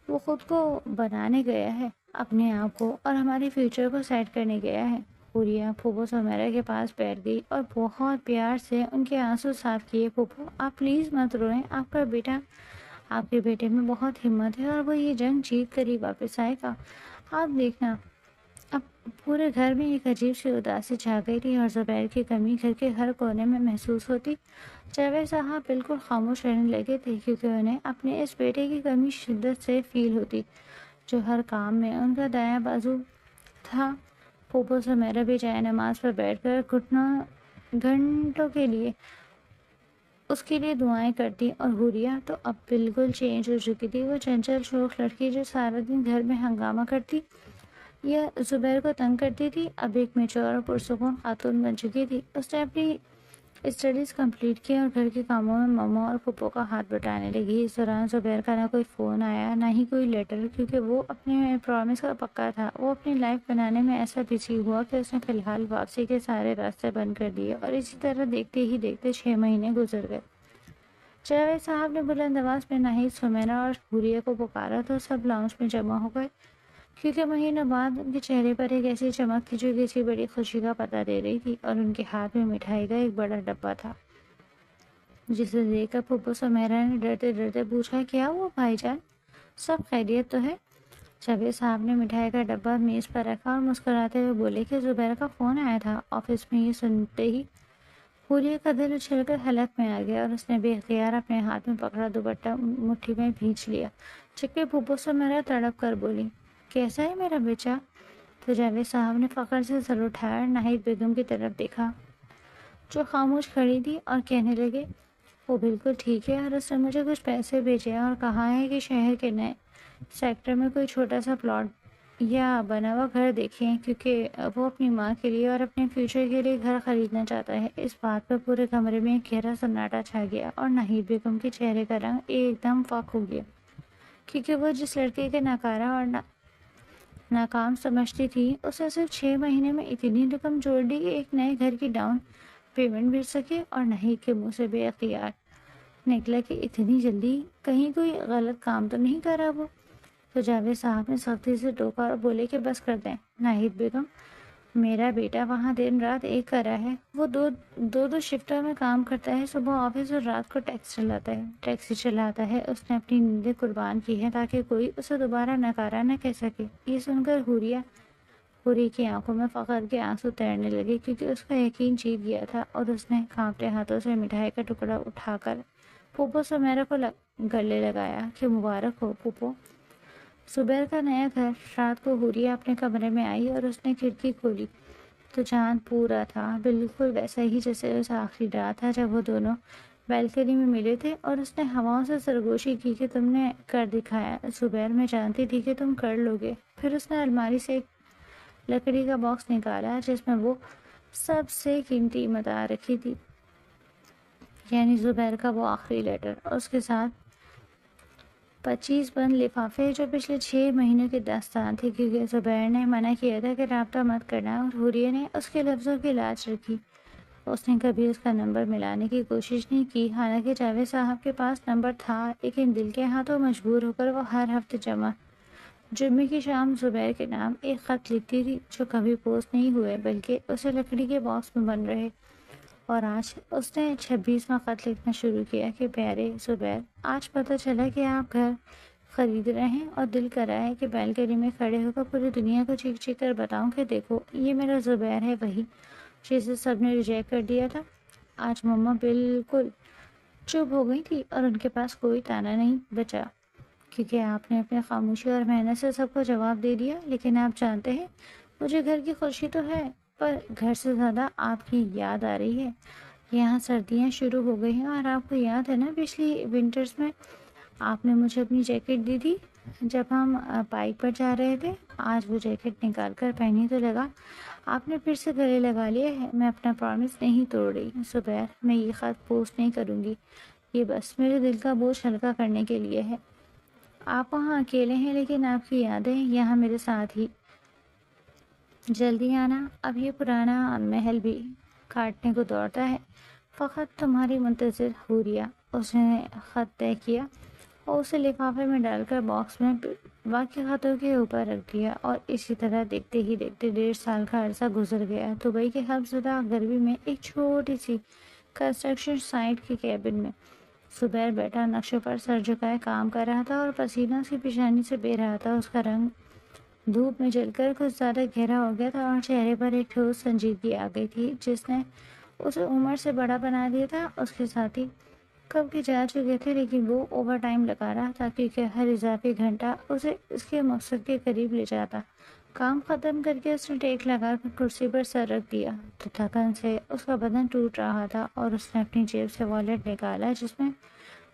وہ خود کو بنانے گیا ہے، اپنے آپ کو اور ہمارے فیوچر کو سیٹ کرنے گیا ہے۔ حوریہ پھوپھو سمیرا کے پاس بیٹھ گئی اور بہت پیار سے ان کے آنسو صاف کیے۔ پھوپھو آپ پلیز مت روئیں، آپ کے بیٹے میں بہت ہمت ہے اور وہ یہ جنگ جیت کر ہی واپس آئے گا۔ آپ دیکھنا۔ اب پورے گھر میں ایک عجیب سی اداسی چھا گئی تھی اور زبیر کی کمی گھر کے ہر کونے میں محسوس ہوتی۔ جاوید صاحب بالکل خاموش رہنے لگے تھے، کیونکہ انہیں اپنے اس بیٹے کی کمی شدت سے فیل ہوتی، جو ہر کام میں ان کا دایاں بازو تھا۔ پھوپھو سمیرا بھی جائے نماز پر بیٹھ کر گھنٹوں کے لیے اس کے لیے دعائیں کرتی، اور حوریہ تو اب بالکل چینج ہو چکی تھی۔ وہ چنچل شوخ لڑکی جو سارا دن گھر میں ہنگامہ کرتی یا زبیر کو تنگ کرتی تھی، اب ایک میچور اور پرسکون خاتون بن چکی تھی۔ اس نے اپنی اسٹڈیز کمپلیٹ کی اور گھر کے کاموں میں مما اور پھوپھو کا ہاتھ بٹانے لگی۔ اس دوران زبیر کا نہ کوئی فون آیا، نہ ہی کوئی لیٹر، کیونکہ وہ اپنے پرامس کا پکا تھا۔ وہ اپنی لائف بنانے میں ایسا بزی ہوا کہ اس نے فی الحال واپسی کے سارے راستے بند کر دیے، اور اسی طرح دیکھتے ہی دیکھتے 6 مہینے گزر گئے۔ جاوید صاحب نے بلند آواز میں ناہید، سمیرا اور حوریہ کو پکارا تو سب لاؤنج میں جمع ہو گئے، کیونکہ مہینوں بعد ان کے چہرے پر ایک ایسی چمک تھی جو کسی بڑی خوشی کا پتہ دے رہی تھی، اور ان کے ہاتھ میں مٹھائی کا ایک بڑا ڈبہ تھا، جسے دیکھ کر پھوپھو سمیرا نے ڈرتے ڈرتے پوچھا، کیا ہوا بھائی جان، سب خیریت تو ہے؟ جاوید صاحب نے مٹھائی کا ڈبہ میز پر رکھا اور مسکراتے ہوئے بولے کہ زبیر کا فون آیا تھا آفس میں۔ یہ سنتے ہی حوریہ کا دل اچھل کر حلق میں آ گیا اور اس نے بے اختیار اپنے ہاتھ میں پکڑا دوپٹہ مٹھی میں بھینچ لیا، جبکہ پھوپھو سمیرا تڑپ کر بولی، کیسا ہے میرا بیٹا؟ تو جاوید صاحب نے فخر سے سر اٹھایا اور ناہید بیگم کی طرف دیکھا، جو خاموش کھڑی تھی، اور کہنے لگے، وہ بالکل ٹھیک ہے، اور اس نے مجھے کچھ پیسے بھیجے اور کہا ہے کہ شہر کے نئے سیکٹر میں کوئی چھوٹا سا پلاٹ یا بنا ہوا گھر دیکھیں، کیونکہ وہ اپنی ماں کے لیے اور اپنے فیوچر کے لیے گھر خریدنا چاہتا ہے۔ اس بات پر پورے کمرے میں ایک گہرا سناٹا چھا گیا اور ناہید بیگم کے چہرے کا رنگ ایک دم فاق ہو گیا، کیونکہ وہ جس لڑکے کے ناکارہ اور ناکام سمجھتی تھی، اسے صرف 6 مہینے میں اتنی رقم جوڑ دی کہ ایک نئے گھر کی ڈاؤن پیمنٹ بھر سکے، اور ناہید کے منہ سے بے اختیار نکلا کہ اتنی جلدی کہیں کوئی غلط کام تو نہیں کرا وہ؟ تو جاوید صاحب نے سختی سے ٹوکا اور بولے کہ بس کر دیں ناہید بیگم، میرا بیٹا وہاں دن رات ایک کر رہا ہے، وہ دو شفٹوں میں کام کرتا ہے، صبح آفس اور رات کو ٹیکسی چلاتا ہے، اس نے اپنی نیندیں قربان کی ہے تاکہ کوئی اسے دوبارہ نکارا نہ کہہ سکے۔ یہ سن کر حوری کی آنکھوں میں فخر کے آنسو تیرنے لگے، کیونکہ اس کا یقین جیت گیا تھا، اور اس نے کانپتے ہاتھوں سے مٹھائی کا ٹکڑا اٹھا کر پھوپھو سمیرا کو گلے لگایا کہ مبارک ہو پھوپھو۔ زبیر کا نیا گھر۔ رات کو حوریہ اپنے کمرے میں آئی اور اس نے کھڑکی کھولی تو چاند پورا تھا، بالکل ویسا ہی جیسے اس آخری رات تھا جب وہ دونوں بیلکنی میں ملے تھے، اور اس نے ہواؤں سے سرگوشی کی کہ تم نے کر دکھایا زبیر، میں جانتی تھی کہ تم کر لو گے۔ پھر اس نے الماری سے ایک لکڑی کا باکس نکالا جس میں وہ سب سے قیمتی متاع رکھی تھی، یعنی زبیر کا وہ آخری لیٹر، اور اس کے ساتھ 25 بند لفافے جو پچھلے 6 مہینوں کی داستان تھی، کیونکہ زبیر نے منع کیا تھا کہ رابطہ مت کرنا، اور حوریہ نے اس کے لفظوں کی لاج رکھی۔ اس نے کبھی اس کا نمبر ملانے کی کوشش نہیں کی، حالانکہ جاوید صاحب کے پاس نمبر تھا، لیکن دل کے ہاتھوں مجبور ہو کر وہ ہر ہفتے جمعے کی شام زبیر کے نام ایک خط لکھتی تھی، جو کبھی پوسٹ نہیں ہوئے بلکہ اسے لکڑی کے باکس میں بند رہے۔ اور آج اس نے 26واں خط لکھنا شروع کیا کہ پیارے زبیر، آج پتہ چلا کہ آپ گھر خرید رہے ہیں، اور دل کر رہا ہے کہ بیلکنی میں کھڑے ہو کر پوری دنیا کو چیخ چیخ کر بتاؤں کہ دیکھو یہ میرا زبیر ہے، وہی جسے سب نے ریجیکٹ کر دیا تھا۔ آج مما بالکل چپ ہو گئی تھی اور ان کے پاس کوئی تانا نہیں بچا، کیونکہ آپ نے اپنے خاموشی اور محنت سے سب کو جواب دے دیا۔ لیکن آپ جانتے ہیں، مجھے گھر کی خوشی تو ہے، پر گھر سے زیادہ آپ کی یاد آ رہی ہے۔ یہاں سردیاں شروع ہو گئی ہیں، اور آپ کو یاد ہے نا پچھلی ونٹرز میں آپ نے مجھے اپنی جیکٹ دی تھی جب ہم بائک پر جا رہے تھے؟ آج وہ جیکٹ نکال کر پہنی تو لگا آپ نے پھر سے گلے لگا لیا ہے۔ میں اپنا پرامس نہیں توڑ رہی زبیر، میں یہ خط پوسٹ نہیں کروں گی، یہ بس میرے دل کا بوجھ ہلکا کرنے کے لیے ہے۔ آپ وہاں اکیلے ہیں، لیکن آپ کی یادیں یہاں میرے ساتھ ہی۔ جلدی آنا، اب یہ پرانا محل بھی کاٹنے کو دوڑتا ہے۔ فقط تمہاری منتظر حوریہ۔ اس نے خط طے کیا اور اسے لفافے میں ڈال کر باکس میں باقی خطوں کے اوپر رکھ دیا، اور اسی طرح دیکھتے ہی دیکھتے 1.5 سال کا عرصہ گزر گیا۔ دبئی کے ہفتزدہ گرمی میں ایک چھوٹی سی کنسٹرکشن سائٹ کے کیبن میں زبیر بیٹا نقشوں پر سر جھکائے کام کر رہا تھا، اور پسینہ اس کی پیشانی سے بہہ رہا تھا۔ اس کا رنگ دھوپ میں جل کر کچھ زیادہ گہرا ہو گیا تھا، اور چہرے پر ایک ٹھوس سنجیدگی آ گئی تھی جس نے اسے عمر سے بڑا بنا دیا تھا۔ اس کے ساتھی کب کے جا چکے تھے، لیکن وہ اوور ٹائم لگا رہا تھا، کیونکہ ہر اضافی گھنٹہ اسے اس کے مقصد کے قریب لے جاتا۔ کام ختم کر کے اس نے ٹیک لگا کر کرسی پر سر رکھ دیا تو تھکن سے اس کا بدن ٹوٹ رہا تھا، اور اس نے اپنی جیب سے والیٹ نکالا جس میں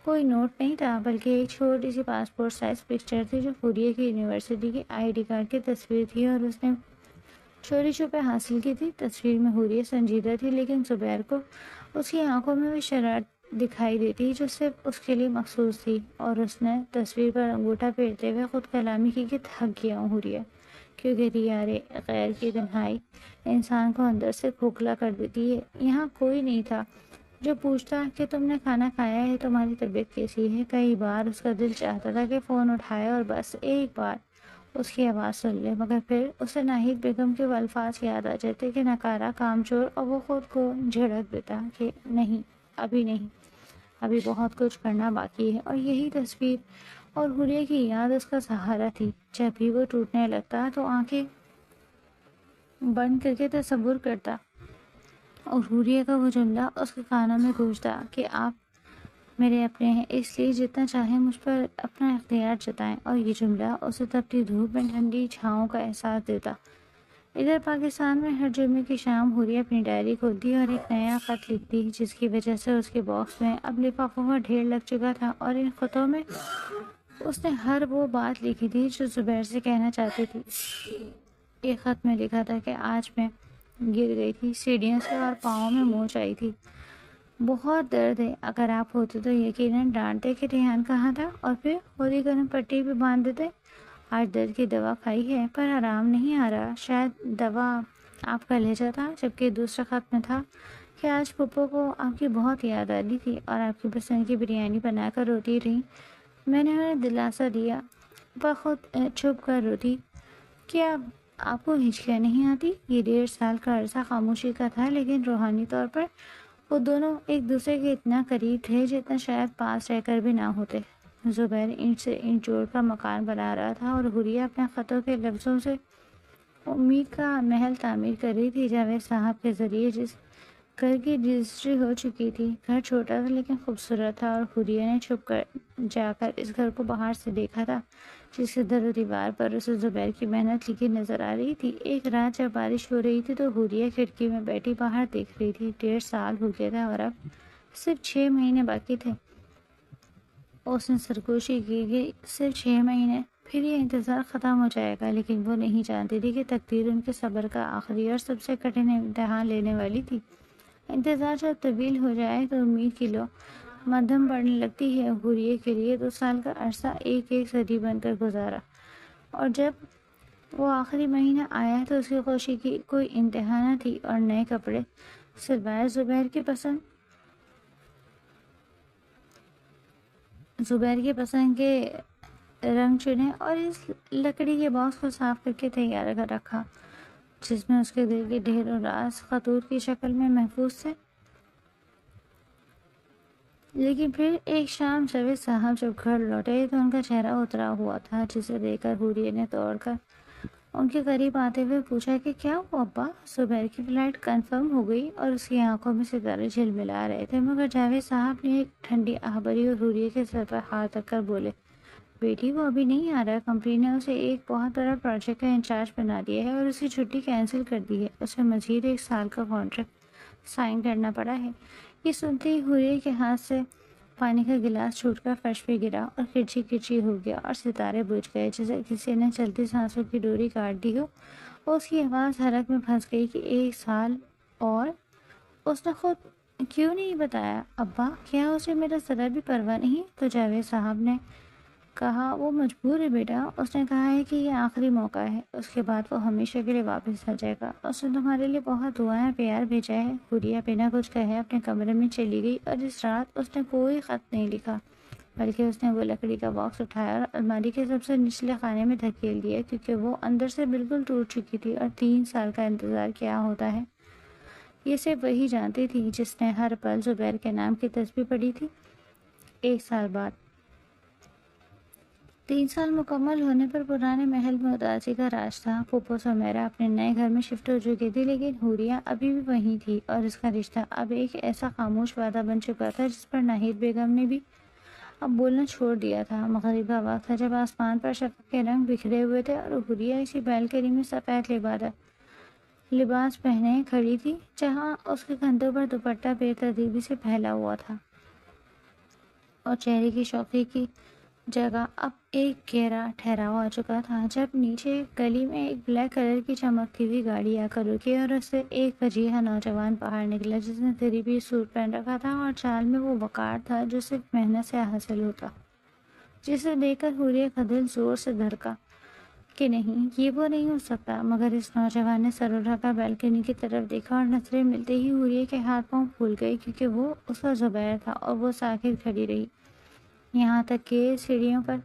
کوئی نوٹ نہیں تھا، بلکہ ایک چھوٹی سی پاسپورٹ سائز پکچر تھی جو حوریہ کی یونیورسٹی کی ID کارڈ کی تصویر تھی، اور اس نے چوری چھپے حاصل کی تھی۔ تصویر میں حوریہ سنجیدہ تھی، لیکن زبیر کو اس کی آنکھوں میں وہ شرارت دکھائی دیتی جو صرف اس کے لیے مخصوص تھی، اور اس نے تصویر پر انگوٹھا پھیرتے ہوئے خود کلامی کی کہ تھک گیا ہوں حوریہ، کیونکہ دیارے غیر کی تنہائی انسان کو اندر سے کھوکھلا کر دیتی ہے۔ یہاں کوئی نہیں تھا جو پوچھتا کہ تم نے کھانا کھایا ہے، تمہاری طبیعت کیسی ہے۔ کئی بار اس کا دل چاہتا تھا کہ فون اٹھائے اور بس ایک بار اس کی آواز سن لے، مگر پھر اسے ناہید بیگم کے وہ الفاظ یاد آ جاتے کہ ناکارہ کامچور، اور وہ خود کو جھڑک دیتا کہ نہیں، ابھی نہیں، ابھی بہت کچھ کرنا باقی ہے۔ اور یہی تصویر اور حوریہ کی یاد اس کا سہارا تھی۔ جب بھی وہ ٹوٹنے لگتا تو آنکھیں بند کر کے تصور کرتا، اور حوریہ کا وہ جملہ اس کے کانوں میں گونجتا کہ آپ میرے اپنے ہیں، اس لیے جتنا چاہیں مجھ پر اپنا اختیار جتائیں، اور یہ جملہ اسے تپتی دھوپ میں ٹھنڈی چھاؤں کا احساس دیتا۔ ادھر پاکستان میں ہر جمعے کی شام حوریہ اپنی ڈائری کھولتی اور ایک نیا خط لکھتی، جس کی وجہ سے اس کے باکس میں اب لفافوں کا ڈھیر لگ چکا تھا، اور ان خطوں میں اس نے ہر وہ بات لکھی تھی جو زبیر سے کہنا چاہتی تھی۔ ایک خط میں لکھا تھا کہ آج میں گر گئی تھی سیڑھیوں سے اور پاؤں میں موچ آئی تھی، بہت درد ہے، اگر آپ ہوتے تو یقیناً ڈانٹتے کہ ریحان کہاں تھا، اور پھر خود ہی گرم پٹی بھی باندھ دیتے۔ آج درد کی دوا کھائی ہے پر آرام نہیں آ رہا. شاید دوا آپ کا لہجہ تھا. جبکہ دوسرے خط میں تھا کہ آج پھپھو کو آپ کی بہت یاد آ رہی تھی اور آپ کی پسند کی بریانی بنا کر روتی رہی. میں نے انہیں دلاسا دیا. پھپھا خود چھپ کر روتی. کیا آپ کو ہچکیاں نہیں آتی؟ یہ 1.5 سال کا عرصہ خاموشی کا تھا لیکن روحانی طور پر وہ دونوں ایک دوسرے کے اتنا قریب تھے جتنا شاید پاس رہ کر بھی نہ ہوتے. زبیر اینٹ سے اینٹ جوڑ کر مکان بنا رہا تھا اور حوریہ اپنے خطوں کے لفظوں سے امید کا محل تعمیر کر رہی تھی. جاوید صاحب کے ذریعے جس گھر کی رجسٹری ہو چکی تھی. گھر چھوٹا تھا لیکن خوبصورت تھا اور حوریہ نے چھپ کر جا کر اس گھر کو باہر سے دیکھا تھا جس کے در و دیوار پر اسے زبیر کی محنت لکھی نظر آ رہی تھی. ایک رات جب بارش ہو رہی تھی تو حوریہ کھڑکی میں بیٹھی باہر دیکھ رہی تھی. 1.5 سال ہو گیا تھا اور اب صرف 6 مہینے باقی تھے. اس نے سرگوشی کی کہ صرف 6 مہینے پھر یہ انتظار ختم ہو جائے گا. لیکن وہ نہیں جانتی تھی کہ تقدیر ان کے صبر کا آخری اور سب سے کٹھن امتحان لینے والی تھی. انتظار جب طویل ہو جائے تو امید کی لو مدھم پڑنے لگتی ہے. حوریہ کے لیے 2 سال کا عرصہ ایک صدی بن کر گزارا اور جب وہ آخری مہینہ آیا تو اس کی خوشی کی کوئی انتہا نہ تھی. اور نئے کپڑے سلوائے، زبیر کی پسند کے رنگ چنے اور اس لکڑی کے باکس کو صاف کر کے تیار کر رکھا جس میں اس کے دل کے ڈھیر و راز خطوط کی شکل میں محفوظ تھے. لیکن پھر ایک شام جاوید صاحب جب گھر لوٹے تو ان کا چہرہ اترا ہوا تھا جسے دیکھ کر حوریہ نے توڑ کر ان کے قریب آتے ہوئے پوچھا کہ کیا ہوا ابا؟ زبیر کی فلائٹ کنفرم ہو گئی اور اس کی آنکھوں میں ستارے جھلملا رہے تھے. مگر جاوید صاحب نے ایک ٹھنڈی آہ بھری اور حوریہ کے سر پر ہاتھ رکھ کر بولے، بیٹی وہ ابھی نہیں آ رہا. کمپنی نے اسے ایک بہت بڑا پروجیکٹ کا انچارج بنا دیا ہے اور اس کی چھٹی کینسل کر دی ہے. اسے مزید 1 سال کا کانٹریکٹ سائن کرنا پڑا ہے. یہ سنتے ہی حوریہ کے ہاتھ سے پانی کا گلاس چھوٹ کر فرش پہ گرا اور کرچی کرچی ہو گیا اور ستارے بجھ گئے جیسے کسی نے چلتی سانسوں کی ڈوری کاٹ دی ہو. اس کی آواز حلق میں پھنس گئی کہ 1 سال اور اس نے خود کیوں نہیں بتایا؟ ابا کیا اسے میرا ذرا بھی پرواہ نہیں؟ تو جاوید صاحب نے کہا وہ مجبور ہے بیٹا. اس نے کہا ہے کہ یہ آخری موقع ہے، اس کے بعد وہ ہمیشہ کے لیے واپس آ جائے گا. اس نے تمہارے لیے بہت دعائیں پیار بھیجا ہے. حوریہ بنا کچھ کہے اپنے کمرے میں چلی گئی اور اس رات اس نے کوئی خط نہیں لکھا بلکہ اس نے وہ لکڑی کا باکس اٹھایا اور الماری کے سب سے نچلے خانے میں دھکیل دیا کیونکہ وہ اندر سے بالکل ٹوٹ چکی تھی. اور 3 سال کا انتظار کیا ہوتا ہے یہ صرف وہی جانتی تھی جس نے ہر پل زبیر کے نام کی تسبیح پڑھی تھی. 1 سال بعد 3 سال مکمل ہونے پر پرانے محل میں اداسی کا راج تھا. پھوپھو سمیرا اپنے نئے گھر میں شفٹ ہو چکی تھی لیکن حوریہ ابھی بھی وہیں تھی اور اس کا رشتہ اب ایک ایسا خاموش وعدہ بن چکا تھا جس پر ناہید بیگم نے بھی اب بولنا چھوڑ دیا تھا. مغرب کا وقت تھا جب آسمان پر شفق کے رنگ بکھرے ہوئے تھے اور حوریہ اسی بیلکنی میں سفید لباس پہنے کھڑی تھی جہاں اس کے کندھوں پر دوپٹہ بے ترتیبی سے پھیلا ہوا تھا اور چہرے کی شوخی کی جگہ اب ایک گہرا ٹھہراؤ آ چکا تھا. جب نیچے گلی میں ایک بلیک کلر کی چمکتی ہوئی گاڑی آ کر رکی اور اس سے ایک وجیہہ نوجوان باہر نکلا جس نے 3 پیس سوٹ پہن رکھا تھا اور چال میں وہ وقار تھا جو صرف محنت سے حاصل ہوتا، جسے دیکھ کر حوریہ کا دل زور سے دھڑکا کہ نہیں یہ وہ نہیں ہو سکتا. مگر اس نوجوان نے سر اٹھا کر بیلکنی کی طرف دیکھا اور نظریں ملتے ہی حوریہ کے ہاتھ پاؤں پھول گئے کیونکہ وہ اس کا زبیر تھا اور وہ ساکت کھڑی رہی یہاں تک کہ سیڑھیوں پر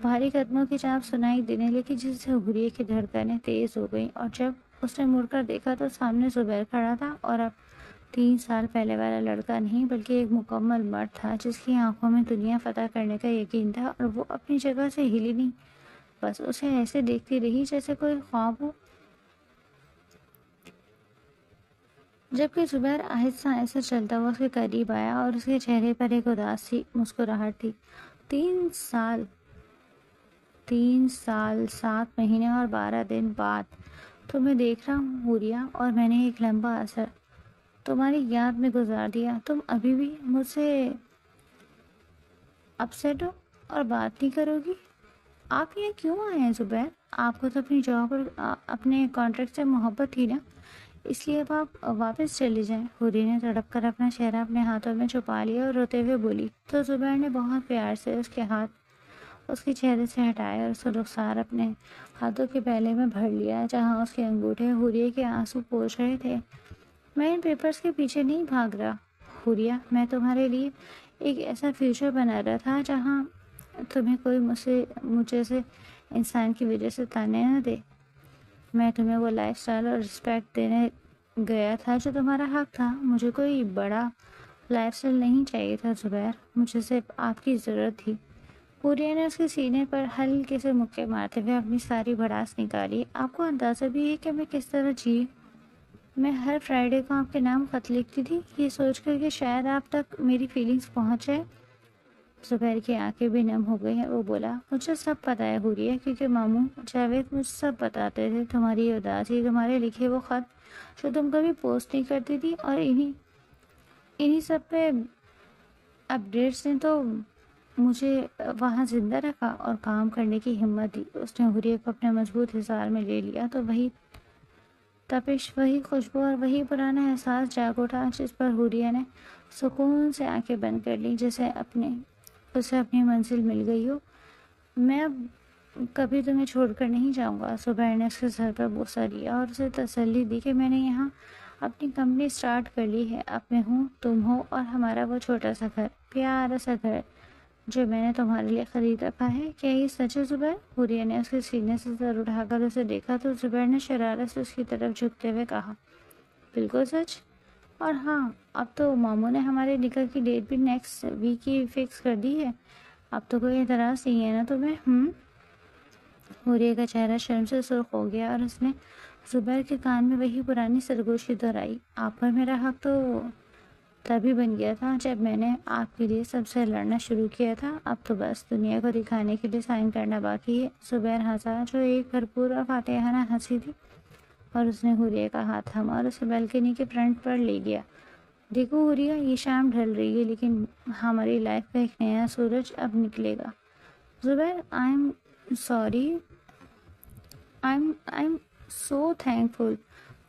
بھاری قدموں کی چاپ سنائی دینے لگی جس سے حوریہ کی دھڑکنیں تیز ہو گئیں. اور جب اس نے مڑ کر دیکھا تو سامنے زبیر کھڑا تھا اور اب 3 سال پہلے والا لڑکا نہیں بلکہ ایک مکمل مرد تھا جس کی آنکھوں میں دنیا فتح کرنے کا یقین تھا. اور وہ اپنی جگہ سے ہلی نہیں، بس اسے ایسے دیکھتی رہی جیسے کوئی خواب ہو. جبکہ زبیر آہستہ آہستہ چلتا ہوا اس کے قریب آیا اور اس کے چہرے پر ایک اداس سی مسکراہٹ تھی. 3 سال 7 مہینے اور 12 دن بعد تمہیں دیکھ رہا ہوں حوریہ، اور میں نے ایک لمبا عرصہ تمہاری یاد میں گزار دیا. تم ابھی بھی مجھ سے اپسیٹ ہو اور بات نہیں کرو گی؟ آپ یہاں کیوں آئے ہیں زبیر؟ آپ کو تو اپنی جاب اور اپنے کانٹریکٹ سے محبت تھی نا، اس لیے اب آپ واپس چلے جائیں. حوریہ نے تڑپ کر اپنا چہرہ اپنے ہاتھوں میں چھپا لیا اور روتے ہوئے بولی. تو زبیر نے بہت پیار سے اس کے ہاتھ اس کے چہرے سے ہٹائے اور اس کا رخسار اپنے ہاتھوں کے پہلے میں بھر لیا جہاں اس کے انگوٹھے حوریہ کے آنسو پوچھ رہے تھے۔ میں ان پیپرز کے پیچھے نہیں بھاگ رہا حوریہ، میں تمہارے لیے ایک ایسا فیوچر بنا رہا تھا جہاں تمہیں کوئی مجھے سے انسان کی وجہ سے تانے نہ دے۔ میں تمہیں وہ لائف سٹائل اور رسپیکٹ دینے گیا تھا جو تمہارا حق تھا۔ مجھے کوئی بڑا لائف سٹائل نہیں چاہیے تھا زبیر، مجھے صرف آپ کی ضرورت تھی۔ حوریہ نے اس کے سینے پر ہلکے سے مکے مارتے ہوئے اپنی ساری بھڑاس نکالی۔ آپ کو اندازہ بھی ہے کہ میں کس طرح جی؟ میں ہر فرائیڈے کو آپ کے نام خط لکھتی تھی، یہ سوچ کر کہ شاید آپ تک میری فیلنگز پہنچ جائے۔ زبیر کی آنکھیں بھی نم ہو گئی ہیں۔ وہ بولا، مجھے سب پتہ ہے حوریہ، کیونکہ ماموں جاوید مجھے سب بتاتے تھے۔ تمہاری اداسی، تمہارے لکھے وہ خط جو تم کبھی پوسٹ نہیں کرتی تھی، اور انہی سب پہ اپڈیٹس نے تو مجھے وہاں زندہ رکھا اور کام کرنے کی ہمت دی۔ اس نے حوریہ کو اپنے مضبوط حصار میں لے لیا تو وہی تپش، وہی خوشبو اور وہی پرانا احساس جاگ اٹھا جس پر حوریہ نے سکون سے آنکھیں بند کر لی، جیسے اسے اپنی منزل مل گئی ہو۔ میں اب کبھی تمہیں چھوڑ کر نہیں جاؤں گا۔ زبیر نے اس کے سر پر بوسہ لیا اور اسے تسلی دی کہ میں نے یہاں اپنی کمپنی سٹارٹ کر لی ہے۔ اب میں ہوں، تم ہو، اور ہمارا وہ چھوٹا سا گھر، پیارا سا گھر جو میں نے تمہارے لیے خرید رکھا ہے۔ کیا یہ سچ ہے زبیر؟ حوریہ نے اس کے سینے سے سر اٹھا کر اسے دیکھا تو زبیر نے شرارت سے اس کی طرف جھکتے ہوئے کہا، بالکل سچ۔ اور ہاں، اب تو ماموں نے ہمارے نکاح کی ڈیٹ بھی نیکسٹ ویک کی فکس کر دی ہے۔ اب تو کوئی اعتراض نہیں ہے نا تمہیں؟ حوریہ کا چہرہ شرم سے سرخ ہو گیا اور اس نے زبیر کے کان میں وہی پرانی سرگوشی دہرائی، آپ پر میرا حق تو تبھی بن گیا تھا جب میں نے آپ کے لیے سب سے لڑنا شروع کیا تھا۔ اب تو بس دنیا کو دکھانے کے لیے سائن کرنا باقی ہے۔ زبیر ہنسا، جو ایک بھرپور اور فاتحانہ ہنسی تھی، اور اس نے حوریہ کا ہاتھ تھاما اور اسے بالکنی کے فرنٹ پر لے گیا۔ دیکھو حوریہ، یہ شام ڈھل رہی ہے لیکن ہماری لائف کا ایک نیا سورج اب نکلے گا۔ Zubair, I am sorry, I am so thankful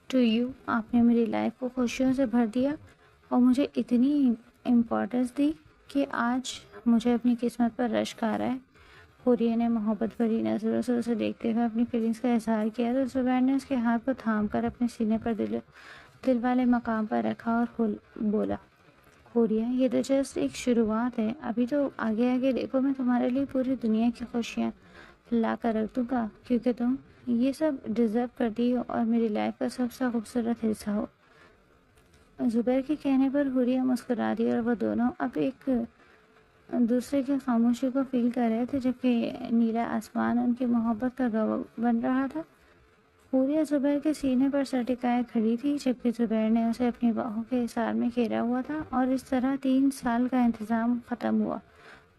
to you. آپ نے میری لائف کو خوشیوں سے بھر دیا اور مجھے اتنی امپورٹنس دی کہ آج مجھے اپنی قسمت پر رشک آ رہا ہے۔ حوریہ نے محبت بھری نظروں سے اسے دیکھتے ہوئے اپنی فیلنگز کا اظہار کیا تو زبیر نے اس کے ہاتھ کو تھام کر اپنے سینے پر دل والے مقام پر رکھا اور بولا، حوریہ، یہ تو جسٹ ایک شروعات ہے، ابھی تو آگے آگے دیکھو، میں تمہارے لیے پوری دنیا کی خوشیاں لا کر رکھ دوں گا، کیونکہ تم یہ سب ڈیزرو کرتی ہو اور میری لائف کا سب سے خوبصورت حصہ ہو۔ زبیر کے کہنے پر حوریہ مسکرا دی اور وہ دونوں اب ایک دوسرے کی خاموشی کو فیل کر رہے تھے، جبکہ نیلا آسمان ان کی محبت کا گواہ بن رہا تھا۔ حوریہ زبیر کے سینے پر سر ٹکائے کھڑی تھی، جبکہ زبیر نے اسے اپنی باہوں کے حصار میں گھیرا ہوا تھا، اور اس طرح 3 سال کا انتظام ختم ہوا،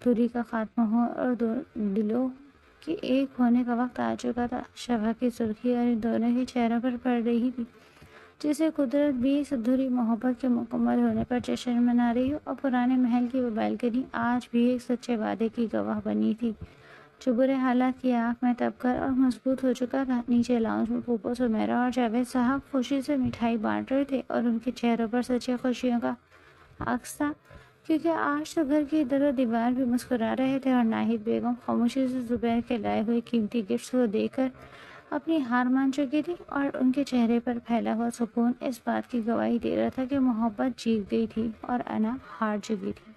دوری کا خاتمہ ہوا اور دلوں کے ایک ہونے کا وقت آ چکا تھا۔ شفق کی سرخی اور ان دونوں کے چہروں پر پڑ رہی تھی، جسے قدرت بھی اس ادھوری محبت کے مکمل ہونے پر جشن منا رہی ہو، اور پرانے محل کی وہ بالکنی آج بھی ایک سچے وعدے کی گواہ بنی تھی جو برے حالات کی آنکھ میں تپ کر اور مضبوط ہو چکا تھا۔ نیچے لاؤنج میں پھوپھو سمیرا اور جاوید صاحب خوشی سے مٹھائی بانٹ رہے تھے، اور ان کے چہروں پر سچی خوشیوں کا عکس تھا، کیونکہ آج تو گھر کی در و دیوار بھی مسکرا رہے تھے، اور ناہید بیگم خاموشی سے زبیر کے لائے ہوئے قیمتی گفٹس کو دیکھ کر اپنی ہار مان چکی تھی، اور ان کے چہرے پر پھیلا ہوا سکون اس بات کی گواہی دے رہا تھا کہ محبت جیت گئی تھی اور انا ہار چکی تھی۔